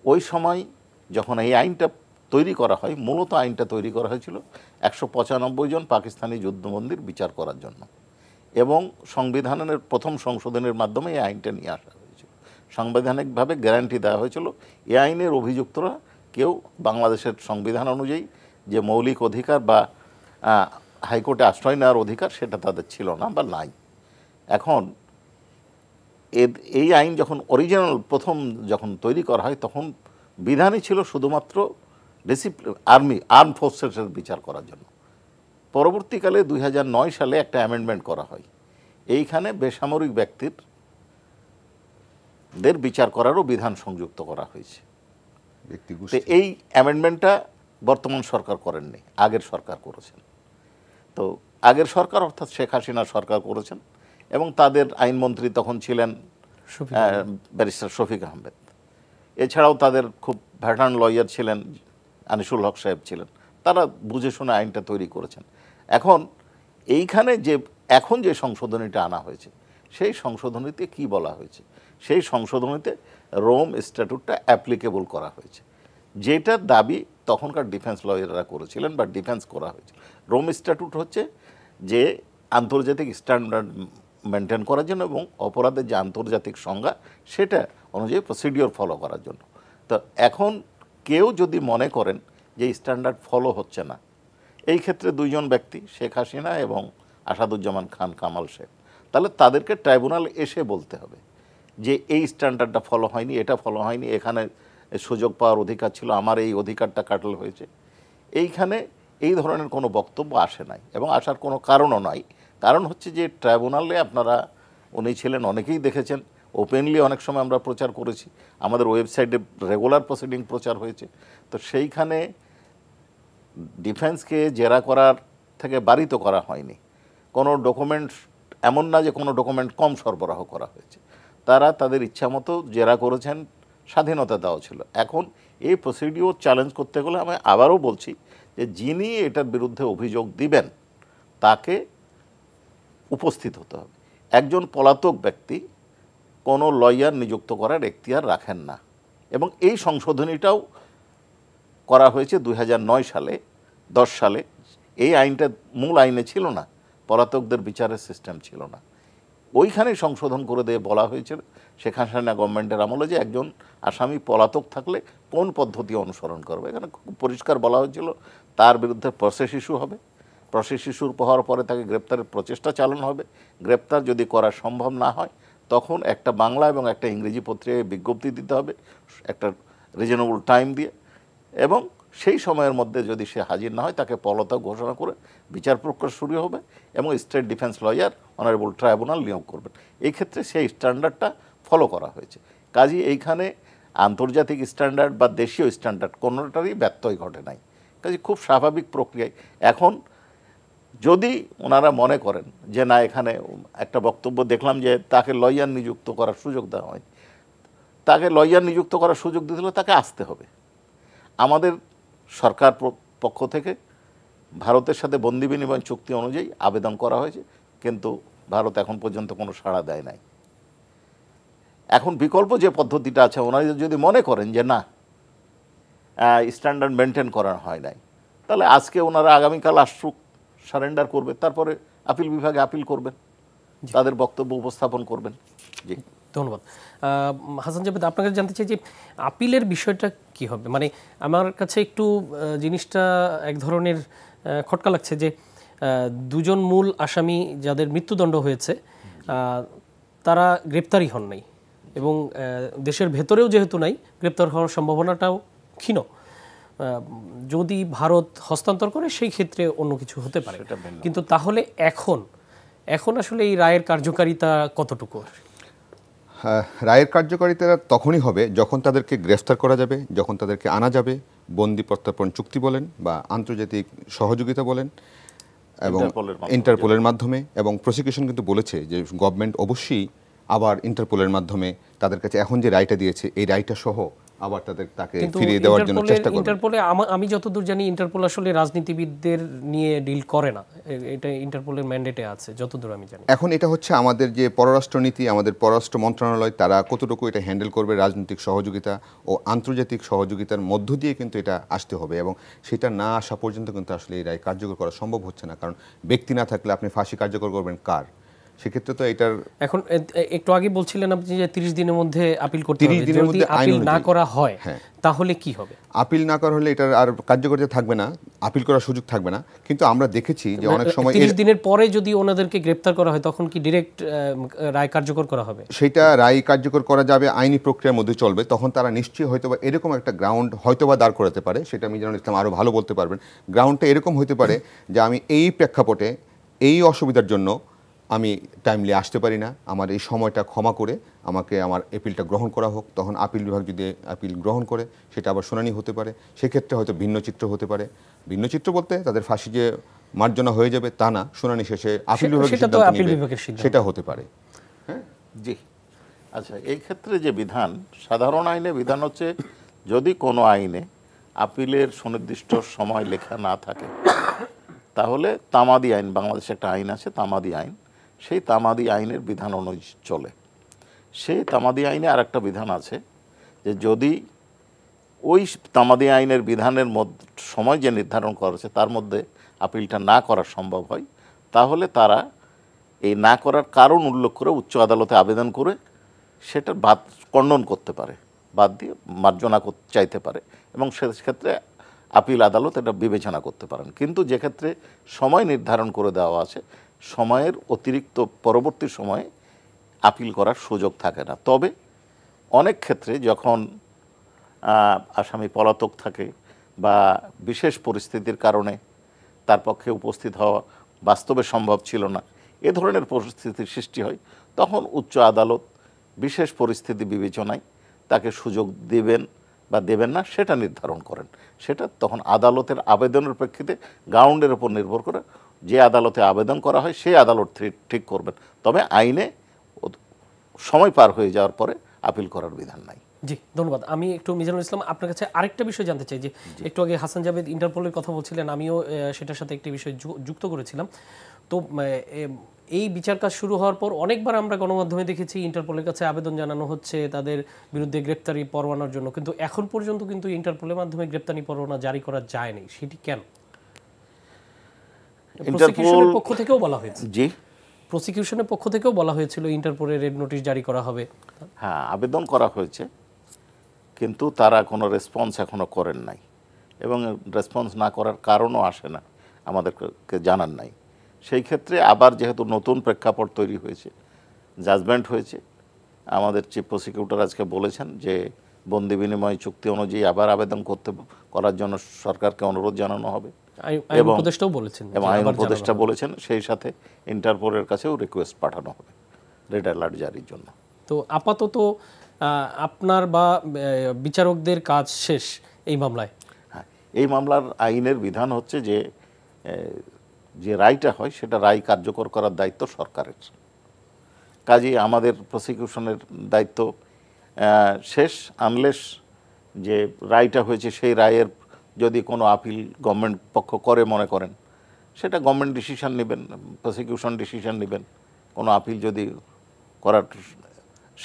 ওই সময় যখন এই আইনটা তৈরি করা হয়, মূলত আইনটা তৈরি করা হয়েছিল 195 জন পাকিস্তানি যুদ্ধবন্দীর বিচার করার জন্য, এবং সংবিধানের প্রথম সংশোধনের মাধ্যমে এই আইনটা নিয়ে আসা হয়েছিল। সাংবিধানিকভাবে গ্যারান্টি দেওয়া হয়েছিল এই আইনের অভিযুক্তরা কেউ বাংলাদেশের সংবিধান অনুযায়ী যে মৌলিক অধিকার বা হাইকোর্টে আশ্রয় নেওয়ার অধিকার সেটা তাদের ছিল না বা নাই। এখন এই আইন যখন অরিজিনাল প্রথম যখন তৈরি করা হয় তখন বিধানই ছিল শুধুমাত্র আর্ম ফোর্সেসের বিচার করার জন্য। পরবর্তীকালে 2009 সালে একটা অ্যামেন্ডমেন্ট করা হয়, এইখানে বেসামরিক ব্যক্তিদের বিচার করারও বিধান সংযুক্ত করা হয়েছে। তো এই অ্যামেন্ডমেন্টটা বর্তমান সরকার করেননি, আগের সরকার করেছেন। তো আগের সরকার অর্থাৎ শেখ হাসিনা সরকার করেছেন এবং তাদের আইনমন্ত্রী তখন ছিলেন ব্যারিস্টার শফিক আহমেদ। এছাড়াও তাদের খুব ভ্যাটার্ন লয়ার ছিলেন, আনিসুল হক সাহেব ছিলেন। তারা বুঝে শুনে আইনটা তৈরি করেছেন। এখন এইখানে এখন যে সংশোধনীটা আনা হয়েছে, সেই সংশোধনীতে কি বলা হয়েছে? সেই সংশোধনীতে রোম স্ট্যাটুটটা অ্যাপ্লিকেবল করা হয়েছে, যেটার দাবি তখনকার ডিফেন্স লয়াররা করেছিলেন বা ডিফেন্স করা হয়েছে। রোম স্ট্যাটুট হচ্ছে যে আন্তর্জাতিক স্ট্যান্ডার্ড মেনটেন করার জন্য এবং অপরাধের যে আন্তর্জাতিক সংজ্ঞা সেটা অনুযায়ী প্রসিডিওর ফলো করার জন্য। তো এখন কেউ যদি মনে করেন যে স্ট্যান্ডার্ড ফলো হচ্ছে না, এই ক্ষেত্রে দুইজন ব্যক্তি, শেখ হাসিনা এবং আসাদুজ্জামান খান কামাল শেখ, তাহলে তাদেরকে ট্রাইব্যুনাল এসে বলতে হবে যে এই স্ট্যান্ডার্ডটা ফলো হয়নি, এটা ফলো হয়নি, এখানে সুযোগ পাওয়ার অধিকার ছিল, আমার এই অধিকারটা কাটাল হয়েছে। এইখানে এই ধরনের কোনো বক্তব্য আসে নাই এবং আসার কোনো কারণও নাই। কারণ হচ্ছে যে ট্রাইব্যুনালে আপনারা উনি ছিলেন, অনেকেই দেখেছেন, ওপেনলি অনেক সময় আমরা প্রচার করেছি, আমাদের ওয়েবসাইটে রেগুলার প্রসিডিং প্রচার হয়েছে। তো সেইখানে ডিফেন্সকে জেরা করার থেকে বারিত করা হয়নি। কোনো ডকুমেন্ট, এমন না যে কোনো ডকুমেন্ট কম সরবরাহ করা হয়েছে। তারা তাদের ইচ্ছামতো জেরা করেছেন, স্বাধীনতা দেওয়া ছিল। এখন এই প্রসিডিওর চ্যালেঞ্জ করতে গেলে আমি আবারও বলছি যে যিনি এটার বিরুদ্ধে অভিযোগ দিবেন তাকে উপস্থিত হতে হবে। একজন পলাতক ব্যক্তি কোনো লয়ার নিযুক্ত করার এখতিয়ার রাখেন না। এবং এই সংশোধনীটাও করা হয়েছে 2009 সালে, 10 সালে। এই আইনটা মূল আইনে ছিল না, পলাতকদের বিচারের সিস্টেম ছিল না। ওইখানে সংশোধন করে দিয়ে বলা হয়েছিল শেখ হাসিনা গভর্নমেন্টের আমলে যে একজন আসামি পলাতক থাকলে কোন পদ্ধতি অনুসরণ করবে। এখানে খুব পরিষ্কার বলা হয়েছিল তার বিরুদ্ধে প্রসেস ইস্যু হবে, প্রসেস ইস্যুর হওয়ার পরে তাকে গ্রেপ্তারের প্রচেষ্টা চালানো হবে। গ্রেপ্তার যদি করা সম্ভব না হয় তখন একটা বাংলা এবং একটা ইংরেজি পত্রিকায় বিজ্ঞপ্তি দিতে হবে একটা রিজনেবল টাইম দিয়ে, এবং সেই সময়ের মধ্যে যদি সে হাজির না হয় তাকে পলাতক ঘোষণা করে বিচার প্রক্রিয়া শুরু হবে এবং state defence lawyer honourable tribunal নিয়োগ করবেন। এই ক্ষেত্রে সেই স্ট্যান্ডার্ডটা ফলো করা হয়েছে। কাজেই এইখানে আন্তর্জাতিক স্ট্যান্ডার্ড বা দেশীয় স্ট্যান্ডার্ড কোনোটারই ব্যত্যয় ঘটে নাই। কাজে খুব স্বাভাবিক প্রক্রিয়ায় এখন যদি ওনারা মনে করেন যে না, এখানে একটা বক্তব্য দেখলাম যে তাকে লয়ার নিযুক্ত করার সুযোগ দেওয়া হয়, তাকে লয়ার নিযুক্ত করার সুযোগ দিতে হলে তাকে আসতে হবে। আমাদের সরকার পক্ষ থেকে ভারতের সাথে বন্দি বিনিময় চুক্তি অনুযায়ী আবেদন করা হয়েছে, কিন্তু ভারত এখন পর্যন্ত কোনো সাড়া দেয় নাই। এখন বিকল্প যে পদ্ধতিটা আছে, ওনারা যদি মনে করেন যে না স্ট্যান্ডার্ড মেনটেন করা হয় নাই, তাহলে আজকে ওনারা আগামীকাল আসুক, সারেন্ডার করবে, তারপরে আপিল বিভাগে আপিল করবেন, তাদের বক্তব্য উপস্থাপন করবেন। জি, ধন্যবাদ। হাসান জাভেদ, আপনাকে জানতে চাই যে আপিলের বিষয়টা কি হবে? মানে আমার কাছে একটু জিনিসটা এক ধরনের খটকা লাগছে যে দুজন মূল আসামি যাদের মৃত্যুদণ্ড হয়েছে তারা গ্রেপ্তারই হন নাই, এবং দেশের ভেতরেও যেহেতু নাই, গ্রেপ্তার হওয়ার সম্ভাবনাটাও ক্ষীণ। যদি ভারত হস্তান্তর করে সেই ক্ষেত্রে অন্য কিছু হতে পারে, কিন্তু তাহলে এখন আসলে এই রায়ের কার্যকারিতা কতটুকু? রায়ের কার্যকারিতা তখনই হবে যখন তাদেরকে গ্রেফতার করা যাবে, যখন তাদেরকে আনা যাবে, বন্দি প্রত্যর্পণ চুক্তি বলেন বা আন্তর্জাতিক সহযোগিতা বলেন এবং ইন্টারপোলের মাধ্যমে। এবং প্রসিকিউশন কিন্তু বলেছে যে গভর্নমেন্ট অবশ্যই আবার ইন্টারপোলের মাধ্যমে তাদের কাছে এখন যে রায়টা দিয়েছে এই রায়টা সহ আবার তাকে ফিরিয়ে দেওয়ার জন্য চেষ্টা করবে। ইন্টারপোলে আমি যতদূর জানি ইন্টারপোল আসলে রাজনীতিবিদদের নিয়ে ডিল করে না, এটা ইন্টারপোলের ম্যান্ডেটে আছে যতদূর আমি জানি। এখন এটা হচ্ছে আমাদের যে পররাষ্ট্রনীতি, আমাদের পররাষ্ট্র মন্ত্রণালয় তারা কতটুকু এটা হ্যান্ডেল করবে, রাজনৈতিক সহযোগিতা ও আন্তর্জাতিক সহযোগিতার মধ্য দিয়ে কিন্তু এটা আসতে হবে, এবং সেটা না আসা পর্যন্ত কিন্তু আসলে এই রায় কার্যকর করা সম্ভব হচ্ছে না। কারণ ব্যক্তি না থাকলে আপনি ফাঁসি কার্যকর করবেন কার? সেক্ষেত্রে তো এটার এখন একটু আগে বলছিলেন আপনি যে 30 দিনের মধ্যে আপিল করতে হবে, যদি আপিল না করা হয় তাহলে কি হবে? আপিল না করা হলে এটার আর কার্যকারিতা থাকবে না, আপিল করার সুযোগ থাকবে না। কিন্তু আমরা দেখেছি যে অনেক সময় 30 দিনের পরে যদি ওনাদেরকে গ্রেফতার করা হয় তখন কি ডিরেক্ট রায় কার্যকর করা হবে? সেটা রায় কার্যকর করা যাবে, আইনি প্রক্রিয়ার মধ্যে চলবে। তখন তারা নিশ্চয়ই হয়তোবা এরকম একটা গ্রাউন্ড হয়তোবা দাঁড় করাতে পারে, সেটা মিজানুল ইসলাম আরও ভালো বলতে পারবেন। গ্রাউন্ডটা এরকম হতে পারে যে আমি এই প্রেক্ষাপটে এই অসুবিধার জন্য আমি টাইমলি আসতে পারি না, আমার এই সময়টা ক্ষমা করে আমাকে আমার অ্যাপিলটা গ্রহণ করা হোক। তখন আপিল বিভাগ যদি আপিল গ্রহণ করে সেটা আবার শুনানি হতে পারে, সেক্ষেত্রে হয়তো ভিন্ন চিত্র হতে পারে। ভিন্ন চিত্র বলতে তাদের ফাঁসি যে মার্জনা হয়ে যাবে তা না, শুনানি শেষে আপিল বিভাগের সিদ্ধান্ত নেবে, সেটা হতে পারে। জি, আচ্ছা, এই ক্ষেত্রে যে বিধান, সাধারণ আইনে বিধান হচ্ছে যদি কোনো আইনে আপিলের সুনির্দিষ্ট সময় লেখা না থাকে তাহলে তামাদি আইন, বাংলাদেশে একটা আইন আছে তামাদি আইন, সেই তামাদি আইনের বিধান অনুযায়ী চলে। সেই তামাদি আইনে আর একটা বিধান আছে যে যদি ওই তামাদি আইনের বিধানের মধ্যে সময় যে নির্ধারণ করা হয়েছে তার মধ্যে আপিলটা না করা সম্ভব হয়, তাহলে তারা এই না করার কারণ উল্লেখ করে উচ্চ আদালতে আবেদন করে সেটা বাদ খণ্ডন করতে পারে, বাদ দিয়ে মার্জনা চাইতে পারে, এবং সেক্ষেত্রে আপিল আদালত এটা বিবেচনা করতে পারেন। কিন্তু যে ক্ষেত্রে সময় নির্ধারণ করে দেওয়া আছে, সময়ের অতিরিক্ত পরবর্তী সময়ে আপিল করার সুযোগ থাকে না। তবে অনেক ক্ষেত্রে যখন আসামি পলাতক থাকে বা বিশেষ পরিস্থিতির কারণে তার পক্ষে উপস্থিত হওয়া বাস্তবে সম্ভব ছিল না, এ ধরনের পরিস্থিতির সৃষ্টি হয়, তখন উচ্চ আদালত বিশেষ পরিস্থিতি বিবেচনায় তাকে সুযোগ দেবেন বা দেবেন না সেটা নির্ধারণ করেন। সেটা তখন আদালতের আবেদনের প্রেক্ষিতে গ্রাউন্ডের উপর নির্ভর করে যে আদালতে আবেদন করা হয় সেই আদালত ঠিক করবেন। তবে আইনে সময় পার হয়ে যাওয়ার পরে আপিল করার বিধান নাই। জি, ধন্যবাদ। আমি একটু মিজানুল ইসলাম আপনার কাছে আরেকটা বিষয় জানতে চাই, যে একটু আগে হাসান জাভেদ ইন্টারপোলের কথা বলছিলেন, আমিও সেটার সাথে একটি বিষয় যুক্ত করেছিলাম। তো এই বিচার কাজ শুরু হওয়ার পর অনেকবার আমরা গণমাধ্যমে দেখেছি ইন্টারপোলের কাছে আবেদন জানানো হচ্ছে তাদের বিরুদ্ধে গ্রেপ্তারি পরোয়ানার জন্য, কিন্তু এখন পর্যন্ত কিন্তু ইন্টারপোলের মাধ্যমে গ্রেপ্তারি পরোয়ানা জারি করা যায়নি। সেটি কেন? প্রসিকিউশনের পক্ষ থেকেও বলা হয়েছে, জি, প্রসিকিউশনের পক্ষ থেকেও বলা হয়েছিল ইন্টারপোলের রেড নোটিশ জারি করা হবে। হ্যাঁ, আবেদন করা হয়েছে, কিন্তু তারা কোনো রেসপন্স এখনো করেন নাই, এবং রেসপন্স না করার কারণও আসে না, আমাদেরকে জানান নাই। সেই ক্ষেত্রে আবার যেহেতু নতুন প্রেক্ষাপট তৈরি হয়েছে, জাজমেন্ট হয়েছে, আমাদের চিফ প্রসিকিউটর আজকে বলেছেন যে বন্দি বিনিময় চুক্তি অনুযায়ী আবার আবেদন করার জন্য সরকারকে অনুরোধ জানানো হবে, এবং আইন উপদেষ্টা বলেছেন সেই সাথে ইন্টারপোলের কাছেও রিকোয়েস্ট পাঠানো হবে রেড অ্যালার্ট জারির জন্য। তো আপাতত আপনার বা বিচারকদের কাজ শেষ এই মামলায়? হ্যাঁ, এই মামলার আইনের বিধান হচ্ছে যে যে রায়টা হয় সেটা রায় কার্যকর করার দায়িত্ব সরকারের। কাজেই আমাদের প্রসিকিউশনের দায়িত্ব শেষ, আনলেস যে রায়টা হয়েছে সেই রায়ের যদি কোনো আপিল গভর্নমেন্ট পক্ষ করে মনে করেন, সেটা গভর্নমেন্ট ডিসিশন নেবেন, প্রসিকিউশন ডিসিশন নেবেন। কোনো আপিল যদি করার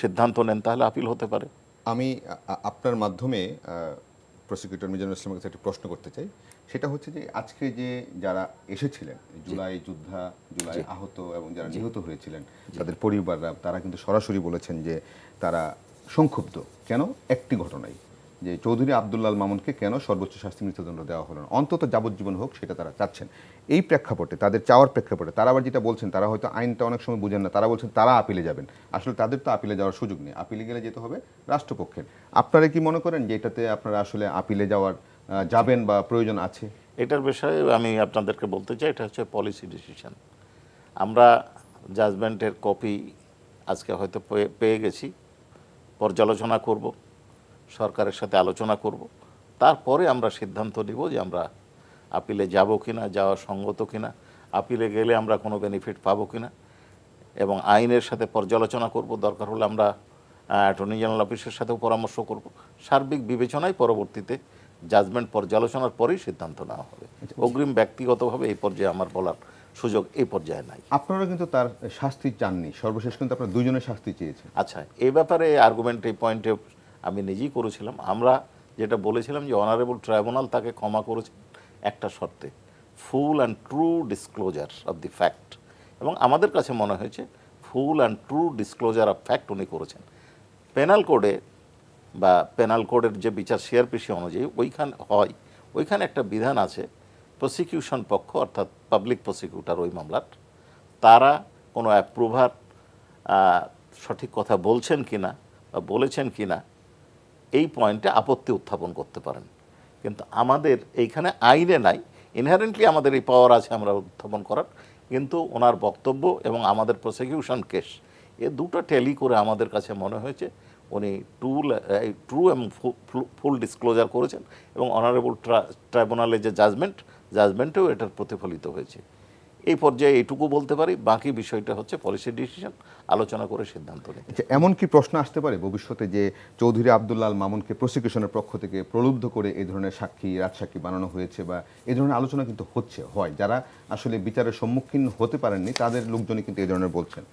সিদ্ধান্ত নেন তাহলে আপিল হতে পারে। আমি আপনার মাধ্যমে প্রসিকিউটর মিজানুল ইসলামের কাছে একটি প্রশ্ন করতে চাই। সেটা হচ্ছে যে আজকে যে যারা এসেছিলেন, জুলাই যোদ্ধা, জুলাই আহত এবং যারা নিহত হয়েছিলেন তাদের পরিবাররা, তারা কিন্তু সরাসরি বলেছেন যে তারা সংক্ষুব্ধ। কেন? একটি ঘটনায়, যে চৌধুরী আব্দুল্লাহ আল মামুনকে কেন সর্বোচ্চ শাস্তি মৃত্যুদণ্ড দেওয়া হলো না, অন্তত যাবজ্জীবন হোক, সেটা তারা চাচ্ছেন। এই প্রেক্ষাপটে, তাদের চাওয়ার প্রেক্ষাপটে তারা আবার যেটা বলছেন, তারা হয়তো আইনটা অনেক সময় বুঝেন না, তারা বলছেন তারা আপিলে যাবেন। আসলে তাদের তো আপিলে যাওয়ার সুযোগ নেই, আপিলে গেলে যেতে হবে রাষ্ট্রপক্ষের। আপনারা কি মনে করেন যে এটাতে আপনারা আসলে আপিলে যাওয়ার যাবেন বা প্রয়োজন আছে? এটার বিষয়ে আমি আপনাদেরকে বলতে চাই, এটা হচ্ছে পলিসি ডিসিশন। আমরা জাজমেন্টের কপি আজকে হয়তো পেয়ে গেছি, পর্যালোচনা করব, সরকারের সাথে আলোচনা করব, তারপরে আমরা সিদ্ধান্ত নিব যে আমরা আপিলে যাব কিনা, যাওয়া সঙ্গত কিনা, আপিলে গেলে আমরা কোনো বেনিফিট পাবো কিনা, এবং আইনের সাথে পর্যালোচনা করব। দরকার হলে আমরা অ্যাটর্নি জেনারেল অফিসের সাথেও পরামর্শ করব। সার্বিক বিবেচনায় পরবর্তীতে জাজমেন্ট পর্যালোচনার পরেই সিদ্ধান্ত নেওয়া হবে। অগ্রিম ব্যক্তিগতভাবে এই পর্যায়ে আমার বলার সুযোগ এই পর্যায়ে নাই। আপনারা কিন্তু তার শাস্তি চাননি, সর্বশেষ কিন্তু আপনারা দুইজনের শাস্তি চেয়েছেন। আচ্ছা, এই ব্যাপারে আর্গুমেন্ট এই পয়েন্টে আমি নিজেই করেছিলাম। আমরা যেটা বলেছিলাম যে অনারেবল ট্রাইব্যুনাল তাকে ক্ষমা করেছে একটা শর্তে, full and true disclosure of the fact, এবং আমাদের কাছে মনে হয়েছে full and true disclosure of fact উনি করেছেন। পেনাল কোডে বা পেনাল কোডের যে বিচার সিআরপিসি অনুযায়ী ওইখানে একটা বিধান আছে, প্রসিকিউশন পক্ষ অর্থাৎ পাবলিক প্রসিকিউটর ওই মামলার, তারা কোনো অ্যাপ্রুভার সঠিক কথা বলছেন কিনা বা বলেছেন কিনা এই পয়েন্টে আপত্তি উত্থাপন করতে পারেন। কিন্তু আমাদের এইখানে আইনে নাই, ইনহারেন্টলি আমাদের এই পাওয়ার আছে আমরা উত্থাপন করার, কিন্তু ওনার বক্তব্য এবং আমাদের প্রসিকিউশন কেস এ দুটো ট্যালি করে আমাদের কাছে মনে হয়েছে উনি ট্রু এবং ফুল ডিসক্লোজার করেছেন, এবং অনারেবল ট্রাইব্যুনালের যে জাজমেন্টেও এটার প্রতিফলিত হয়েছে। এই পর্যায়ে এইটুকু বলতে পারি, বাকি বিষয়টা হচ্ছে পলিসি ডিসিশন, আলোচনা করে সিদ্ধান্ত নিতে। আচ্ছা, এমন কি প্রশ্ন আসতে পারে ভবিষ্যতে যে চৌধুরী আব্দুল্লাহ আল মামুনকে প্রসিকিউশনের পক্ষ থেকে প্রলুব্ধ করে এই ধরনের সাক্ষী, রাজসাক্ষী বানানো হয়েছে, বা এই ধরনের আলোচনা কিন্তু হয়, যারা আসলে বিচারের সম্মুখীন হতে পারেননি তাদের লোকজনই কিন্তু এই ধরনের বলছেন।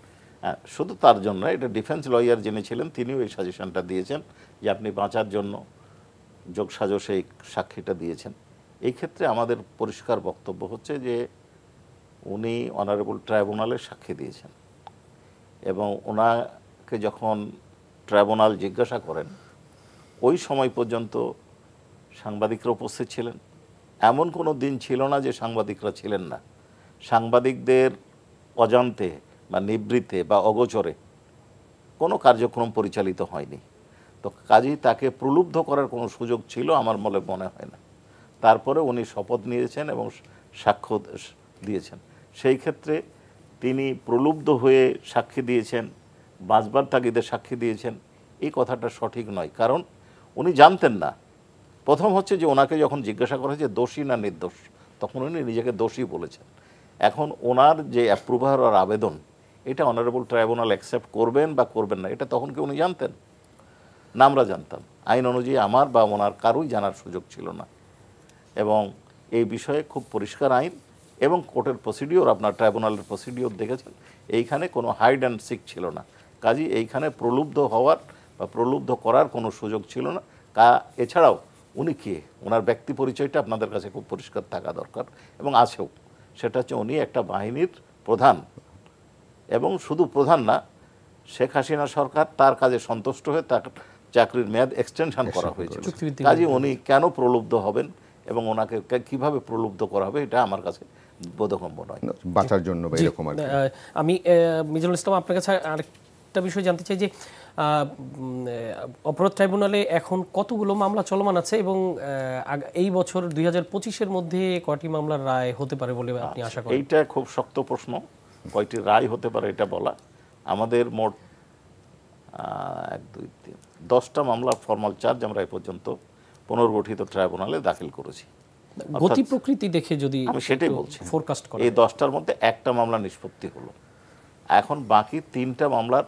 শুধু তার জন্য, এটা ডিফেন্স লয়ার যিনি ছিলেন তিনিও এই সাজেশনটা দিয়েছেন যে আপনি বাঁচার জন্য যোগসাজশ এই সাক্ষীটা দিয়েছেন। এই ক্ষেত্রে আমাদের পরিষ্কার বক্তব্য হচ্ছে যে উনি অনারেবল ট্রাইব্যুনালে সাক্ষী দিয়েছেন এবং ওনাকে যখন ট্রাইব্যুনাল জিজ্ঞাসা করেন ওই সময় পর্যন্ত সাংবাদিকরা উপস্থিত ছিলেন। এমন কোনো দিন ছিল না যে সাংবাদিকরা ছিলেন না। সাংবাদিকদের অজান্তে বা নিবৃত্তে বা অগোচরে কোনো কার্যক্রম পরিচালিত হয়নি। তো কাজেই তাকে প্রলুব্ধ করার কোনো সুযোগ ছিল আমার মনে হয় না। তারপরে উনি শপথ নিয়েছেন এবং সাক্ষ্য দিয়েছেন। সেই ক্ষেত্রে তিনি প্রলুব্ধ হয়ে সাক্ষী দিয়েছেন, বাঁচবার তাগিদে সাক্ষী দিয়েছেন, এই কথাটা সঠিক নয়। কারণ উনি জানতেন না। প্রথম হচ্ছে যে ওনাকে যখন জিজ্ঞাসা করা হয়েছে দোষী না নির্দোষ, তখন উনি নিজেকে দোষী বলেছেন। এখন ওনার যে অ্যাপ্রুভার আর আবেদন, এটা অনারেবল ট্রাইব্যুনাল অ্যাকসেপ্ট করবেন বা করবেন না, এটা তখন কি উনি জানতেন না? আমরা জানতাম। আইন অনুযায়ী আমার বা ওনার কারোই জানার সুযোগ ছিল না। এবং এই বিষয়ে খুব পরিষ্কার আইন এবং কোর্টের প্রসিডিওর, আপনার ট্রাইব্যুনালের প্রসিডিওর দেখেছেন, এইখানে কোনো হাইড অ্যান্ড সিক ছিল না। কাজেই এইখানে প্রলুব্ধ হওয়ার বা প্রলুব্ধ করার কোনো সুযোগ ছিল না। এছাড়াও উনি কে, ওনার ব্যক্তি পরিচয়টা আপনাদের কাছে খুব পরিষ্কার থাকা দরকার এবং আছেও। সেটা হচ্ছে উনি একটা বাহিনীর প্রধান, এবং শুধু প্রধান না, শেখ হাসিনা সরকার তার কাজে সন্তুষ্ট হয়ে তার চাকরির মেয়াদ এক্সটেনশন করা হয়েছিল। কাজে উনি কেন প্রলুব্ধ হবেন এবং ওনাকে কিভাবে প্রলুব্ধ করা হবে, এটা আমার কাছে বোধগম্য নয়। বাঁচার জন্য বা এরকম আর কি। আমি মিজানুল ইসলাম আপনার কাছে আরেকটা বিষয় জানতে চাই যে অপরাধ ট্রাইব্যুনালে এখন কতগুলো মামলা চলমান আছে এবং এই বছর 2025-এর মধ্যে কয়টি মামলার রায় হতে পারে বলে আপনি আশা করেন? এইটা খুব শক্ত প্রশ্ন, কয়টি রায় হতে পারে এটা বলা। আমাদের মোট 10টা মামলা ফর্মাল চার্জ আমরা এ পর্যন্ত পুনর্গঠিত ট্রাইব্যুনালে দাখিল করেছি। গতি প্রকৃতি দেখে যদি আমি সেটাই বলছি, ফোরকাস্ট করেন, এই 10টার মধ্যে একটা মামলা নিষ্পত্তি হলো। এখন বাকি 3টা মামলার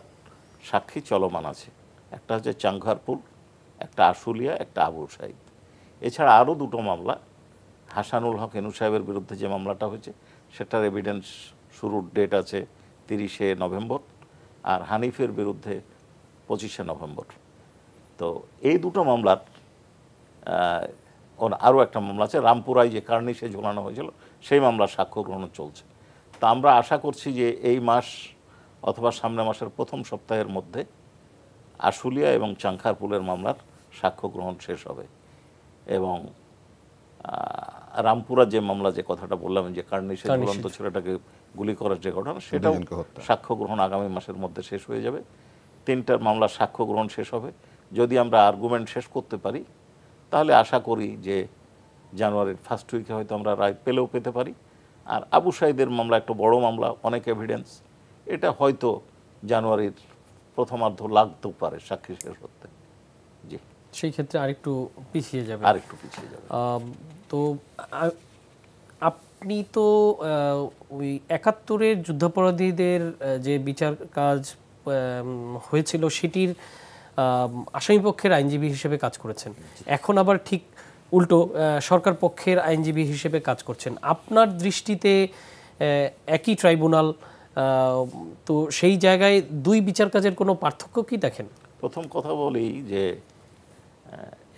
সাক্ষী চলমান আছে। একটা হচ্ছে চাংঘারপুল, একটা আশুলিয়া, একটা আবু সাইদ। এছাড়া আরও 2টো মামলা, হাসানুল হক এনু সাহেবের বিরুদ্ধে যে মামলাটা হয়েছে সেটার এভিডেন্স শুরুর ডেট আছে 30শে নভেম্বর, আর হানিফের বিরুদ্ধে 25শে নভেম্বর। তো এই 2টো মামলার আরও একটা মামলা আছে রামপুরায় যে কার্নিশে ঝোলানো হয়েছিল, সেই মামলার সাক্ষ্য গ্রহণ চলছে। তা আমরা আশা করছি যে এই মাস অথবা সামনের মাসের প্রথম সপ্তাহের মধ্যে আশুলিয়া এবং চাংখারপুলের মামলার সাক্ষ্য গ্রহণ শেষ হবে। এবং রামপুরা যে মামলা, যে কথাটা বললাম যে কার্নিশে ঝুলন্ত ছেলেটাকে গুলি করার যে ঘটনা, সেটাও সাক্ষ্য গ্রহণ আগামী মাসের মধ্যে শেষ হয়ে যাবে। 3টার মামলার সাক্ষ্য গ্রহণ শেষ হবে। যদি আমরা আর্গুমেন্ট শেষ করতে পারি তাহলে আশা করি যে জানুয়ারির ফার্স্ট উইকে হয়তো আমরা রায় পেলেও পেতে পারি। আর আবু সাইদের মামলা একটা বড় মামলা, অনেক এভিডেন্স, এটা হয়তো জানুয়ারির প্রথমার্ধ লাগতেও পারে সাক্ষী শেষ করতে। জি, সেই ক্ষেত্রে আরেকটু পিছিয়ে যাবে। তো আপনি তো ওই 71-এর যুদ্ধাপরাধীদের যে বিচার কাজ হয়েছিল সেটির আসামিপক্ষের আইনজীবী হিসেবে কাজ করেছেন, এখন আবার ঠিক উল্টো সরকার পক্ষের আইনজীবী হিসেবে কাজ করছেন। আপনার দৃষ্টিতে একই ট্রাইব্যুনাল, তো সেই জায়গায় দুই বিচার কাজের কোনো পার্থক্য কি দেখেন? প্রথম কথা বলি যে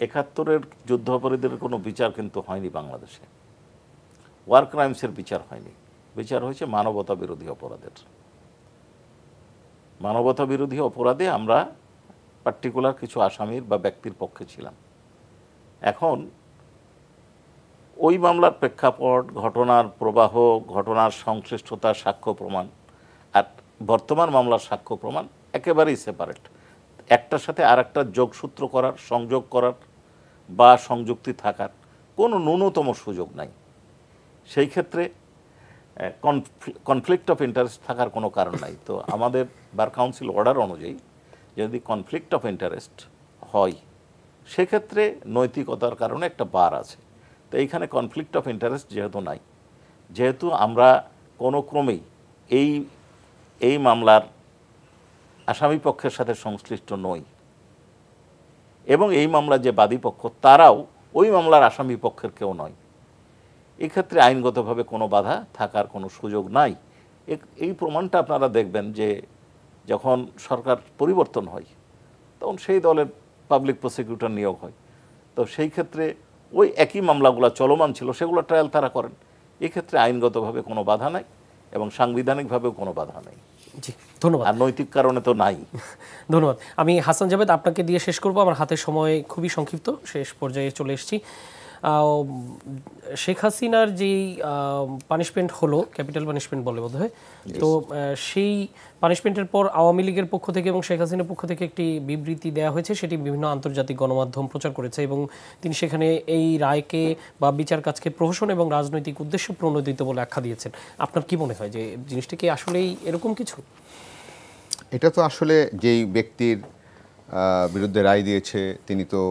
71-এর যুদ্ধাপরাধীদের কোনো বিচার কিন্তু হয়নি বাংলাদেশে। ওয়ার ক্রাইমসের বিচার হয়নি, বিচার হয়েছে মানবতা বিরোধী অপরাধের। মানবতা বিরোধী অপরাধে আমরা পার্টিকুলার কিছু আসামির বা ব্যক্তির পক্ষে ছিলাম। এখন ওই মামলার প্রেক্ষাপট, ঘটনার প্রবাহ, ঘটনার সংশ্লিষ্টতার সাক্ষ্য প্রমাণ আর বর্তমান মামলার সাক্ষ্য প্রমাণ একেবারেই সেপারেট। একটার সাথে আর একটা যোগসূত্র করার, সংযোগ করার বা সংযুক্তি থাকার কোনো ন্যূনতম সুযোগ নাই। সেই ক্ষেত্রে কনফ্লিক্ট অফ ইন্টারেস্ট থাকার কোনো কারণ নাই। তো আমাদের বার কাউন্সিল অর্ডার অনুযায়ী যদি কনফ্লিক্ট অফ ইন্টারেস্ট হয় সেক্ষেত্রে নৈতিকতার কারণে একটা বার আছে। তো এইখানে কনফ্লিক্ট অফ ইন্টারেস্ট যেহেতু নাই, যেহেতু আমরা কোনো ক্রমেই এই এই মামলার আসামি পক্ষের সাথে সংশ্লিষ্ট নই, এবং এই মামলার যে বাদী পক্ষ তারাও ওই মামলার আসামি পক্ষের কেউ নয়। এক্ষেত্রে আইনগতভাবে কোনো বাধা থাকার কোনো সুযোগ নাই। এই প্রমাণটা আপনারা দেখবেন যে যখন সরকার পরিবর্তন হয় তখন সেই দলের পাবলিক প্রসিকিউটর নিয়োগ হয়, তো সেই ক্ষেত্রে ওই একই মামলাগুলো চলমান ছিল, সেগুলো ট্রায়াল তারা করেন। এক্ষেত্রে আইনগতভাবে কোনো বাধা নাই এবং সাংবিধানিকভাবেও কোনো বাধা নেই। জি, ধন্যবাদ। আর নৈতিক কারণে তো নাই। ধন্যবাদ। আমি হাসান জাভেদ আপনাকে দিয়ে শেষ করব, আমার হাতে সময় খুবই সংক্ষিপ্ত, শেষ পর্যায়ে চলে এসেছি। শেখ হাসিনার যেই পানিশমেন্ট হলো, ক্যাপিটাল পানিশমেন্ট বলে বোধ হয়, তো সেই পানিশমেন্টের পর আওয়ামী লীগের পক্ষ থেকে এবং শেখ হাসিনার পক্ষ থেকে একটি বিবৃতি দেওয়া হয়েছে, সেটি বিভিন্ন আন্তর্জাতিক গণমাধ্যম প্রচার করেছে এবং তিনি সেখানে এই রায়কে বা বিচার কাজকে প্রহসন এবং রাজনৈতিক উদ্দেশ্য প্রণোদিত বলে আখ্যা দিয়েছেন। আপনার কি মনে হয় যে জিনিসটা কি আসলেই এরকম কিছু? এটা তো আসলে যেই ব্যক্তির বিরুদ্ধে রায় দিয়েছে তিনি তো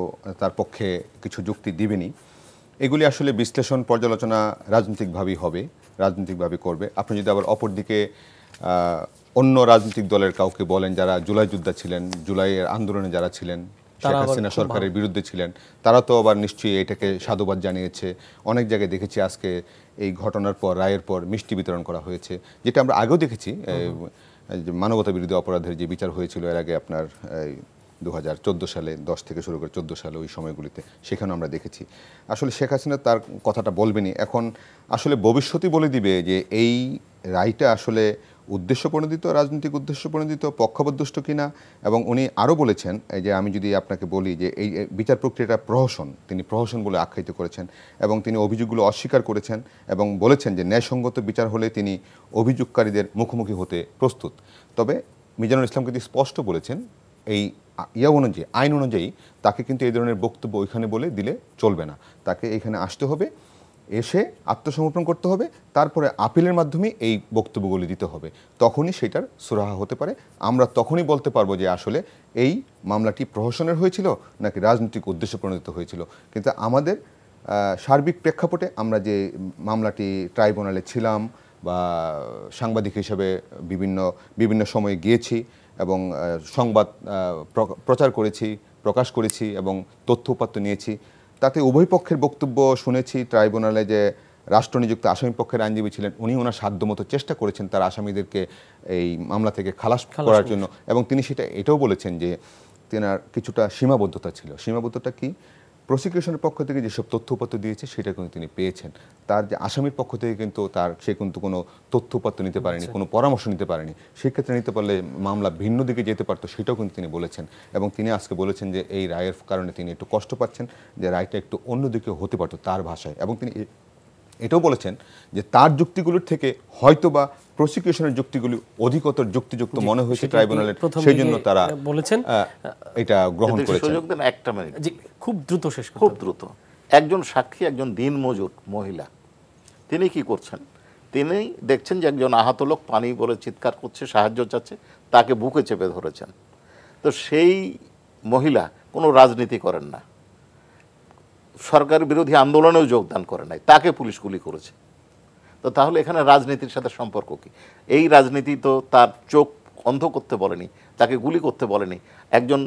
তার পক্ষে কিছু যুক্তি দিবেনই। এগুলি আসলে বিশ্লেষণ পর্যালোচনা রাজনৈতিকভাবেই হবে, রাজনৈতিকভাবে করবে। আপনি যদি আবার অপরদিকে অন্য রাজনৈতিক দলের কাউকে বলেন যারা জুলাই যোদ্ধা ছিলেন, জুলাইয়ের আন্দোলনে যারা ছিলেন, শেখ হাসিনা সরকারের বিরুদ্ধে ছিলেন, তারা তো আবার নিশ্চয়ই এটাকে সাধুবাদ জানিয়েছে। অনেক জায়গায় দেখেছি আজকে এই ঘটনার পর, রায়ের পর মিষ্টি বিতরণ করা হয়েছে, যেটা আমরা আগেও দেখেছি। মানবতা বিরোধী অপরাধের যে বিচার হয়েছিল এর আগে আপনার 2014 সালে, 10 থেকে শুরু করে 14 সালে, ওই সময়গুলিতে সেখানে আমরা দেখেছি। আসলে শেখ হাসিনা তার কথাটা বলবেনই, এখন আসলে ভবিষ্যতই বলে দিবে যে এই রায়টা আসলে উদ্দেশ্য প্রণোদিত, রাজনৈতিক উদ্দেশ্য প্রণোদিত, পক্ষপাতদুষ্ট কিনা। এবং উনি আরও বলেছেন, এই যে আমি যদি আপনাকে বলি যে এই বিচার প্রক্রিয়াটা প্রহসন, তিনি প্রহসন বলে আখ্যায়িত করেছেন এবং তিনি অভিযোগগুলো অস্বীকার করেছেন এবং বলেছেন যে ন্যায়সঙ্গত বিচার হলে তিনি অভিযোগকারীদের মুখোমুখি হতে প্রস্তুত। তবে মিজানুর ইসলাম কিন্তু স্পষ্ট বলেছেন এই অনুযায়ী, আইন অনুযায়ী তাকে কিন্তু এই ধরনের বক্তব্য ওইখানে বলে দিলে চলবে না, তাকে এখানে আসতে হবে, এসে আত্মসমর্পণ করতে হবে, তারপরে আপিলের মাধ্যমে এই বক্তব্যগুলি দিতে হবে, তখনই সেটার সুরাহা হতে পারে। আমরা তখনই বলতে পারবো যে আসলে এই মামলাটি প্রহসনের হয়েছিল নাকি রাজনৈতিক উদ্দেশ্য প্রণোদিত হয়েছিল। কিন্তু আমাদের সার্বিক প্রেক্ষাপটে আমরা যে মামলাটি ট্রাইব্যুনালে ছিলাম বা সাংবাদিক হিসেবে বিভিন্ন সময়ে গিয়েছি এবং সংবাদ প্রচার করেছি, প্রকাশ করেছি এবং তথ্য উপাত্ত নিয়েছি, তাতে উভয় পক্ষের বক্তব্য শুনেছি। ট্রাইব্যুনালে যে রাষ্ট্রনিযুক্ত আসামি পক্ষের আইনজীবী ছিলেন উনি ওনার সাধ্যমতো চেষ্টা করেছেন তার আসামিদেরকে এই মামলা থেকে খালাস করার জন্য, এবং তিনি এটাও বলেছেন যে তেনার কিছুটা সীমাবদ্ধতা ছিল। সীমাবদ্ধতা কি? প্রসিকিউশনের পক্ষ থেকে যেসব তথ্য উপাত্ত দিয়েছে সেটা কিন্তু তিনি পেয়েছেন, তার যে আসামির পক্ষ থেকে কিন্তু সে কিন্তু কোনো তথ্য উপাত্ত নিতে পারেনি, কোনো পরামর্শ নিতে পারেনি। সেক্ষেত্রে নিতে পারলে মামলা ভিন্ন দিকে যেতে পারতো, সেটাও কিন্তু তিনি বলেছেন। এবং তিনি আজকে বলেছেন যে এই রায়ের কারণে তিনি একটু কষ্ট পাচ্ছেন, যে রায়টা একটু অন্যদিকে হতে পারতো তার ভাষায়। এবং তিনি এটাও বলেছেন যে তার যুক্তিগুলোর থেকে হয়তোবা প্রসিকিউশনের যুক্তিগুলি অধিকতর যুক্তিযুক্ত মনে হয়েছে ট্রাইব্যুনালের, সেই জন্য তারা বলেছেন এটা গ্রহণ করেছেন। সুযোগ দেন একটা মিনিট, খুব দ্রুত শেষ, খুব দ্রুত। একজন সাক্ষী, একজন দিনমজুর মহিলা, তিনি কি করছেন? তিনি দেখছেন যে একজন আহত লোক পানি বলে চিৎকার করছে, সাহায্য চাচ্ছে, তাকে বুকে চেপে ধরেছেন। তো সেই মহিলা কোনো রাজনীতি করেন না, সরকার বিরোধী আন্দোলনেও যোগদান করে নাই, তাকে পুলিশ গুলি করেছে। তো তাহলে এখানে রাজনীতির সাথে সম্পর্ক কি? এই রাজনীতি তো তার চোখ অন্ধ করতে বলেনি, তাকে গুলি করতে বলেনি, একজন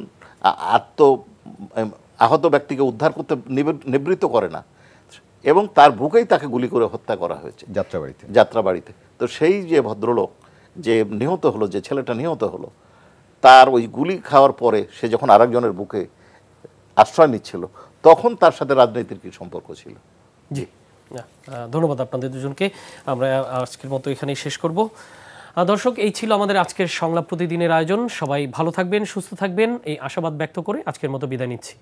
আহত ব্যক্তিকে উদ্ধার করতে নিবৃত্ত করে না, এবং তার বুকেই তাকে গুলি করে হত্যা করা হয়েছে যাত্রাবাড়িতে। তো সেই যে ভদ্রলোক যে নিহত হলো, যে ছেলেটা নিহত হলো, তার ওই গুলি খাওয়ার পরে সে যখন আরেকজনের বুকে আশ্রয় নিচ্ছিল, তখন তার সাথে রাজনীতির কি সম্পর্ক ছিল? জি, ধন্যবাদ আপনাদের দুজনকে। আমরা আজকের মতো এখানেই শেষ করব। দর্শক, এই ছিল আমাদের আজকের সংলাপ প্রতিদিনের আয়োজন। সবাই ভালো থাকবেন, সুস্থ থাকবেন, এই আশাবাদ ব্যক্ত করে আজকের মতো বিদায় নিচ্ছি।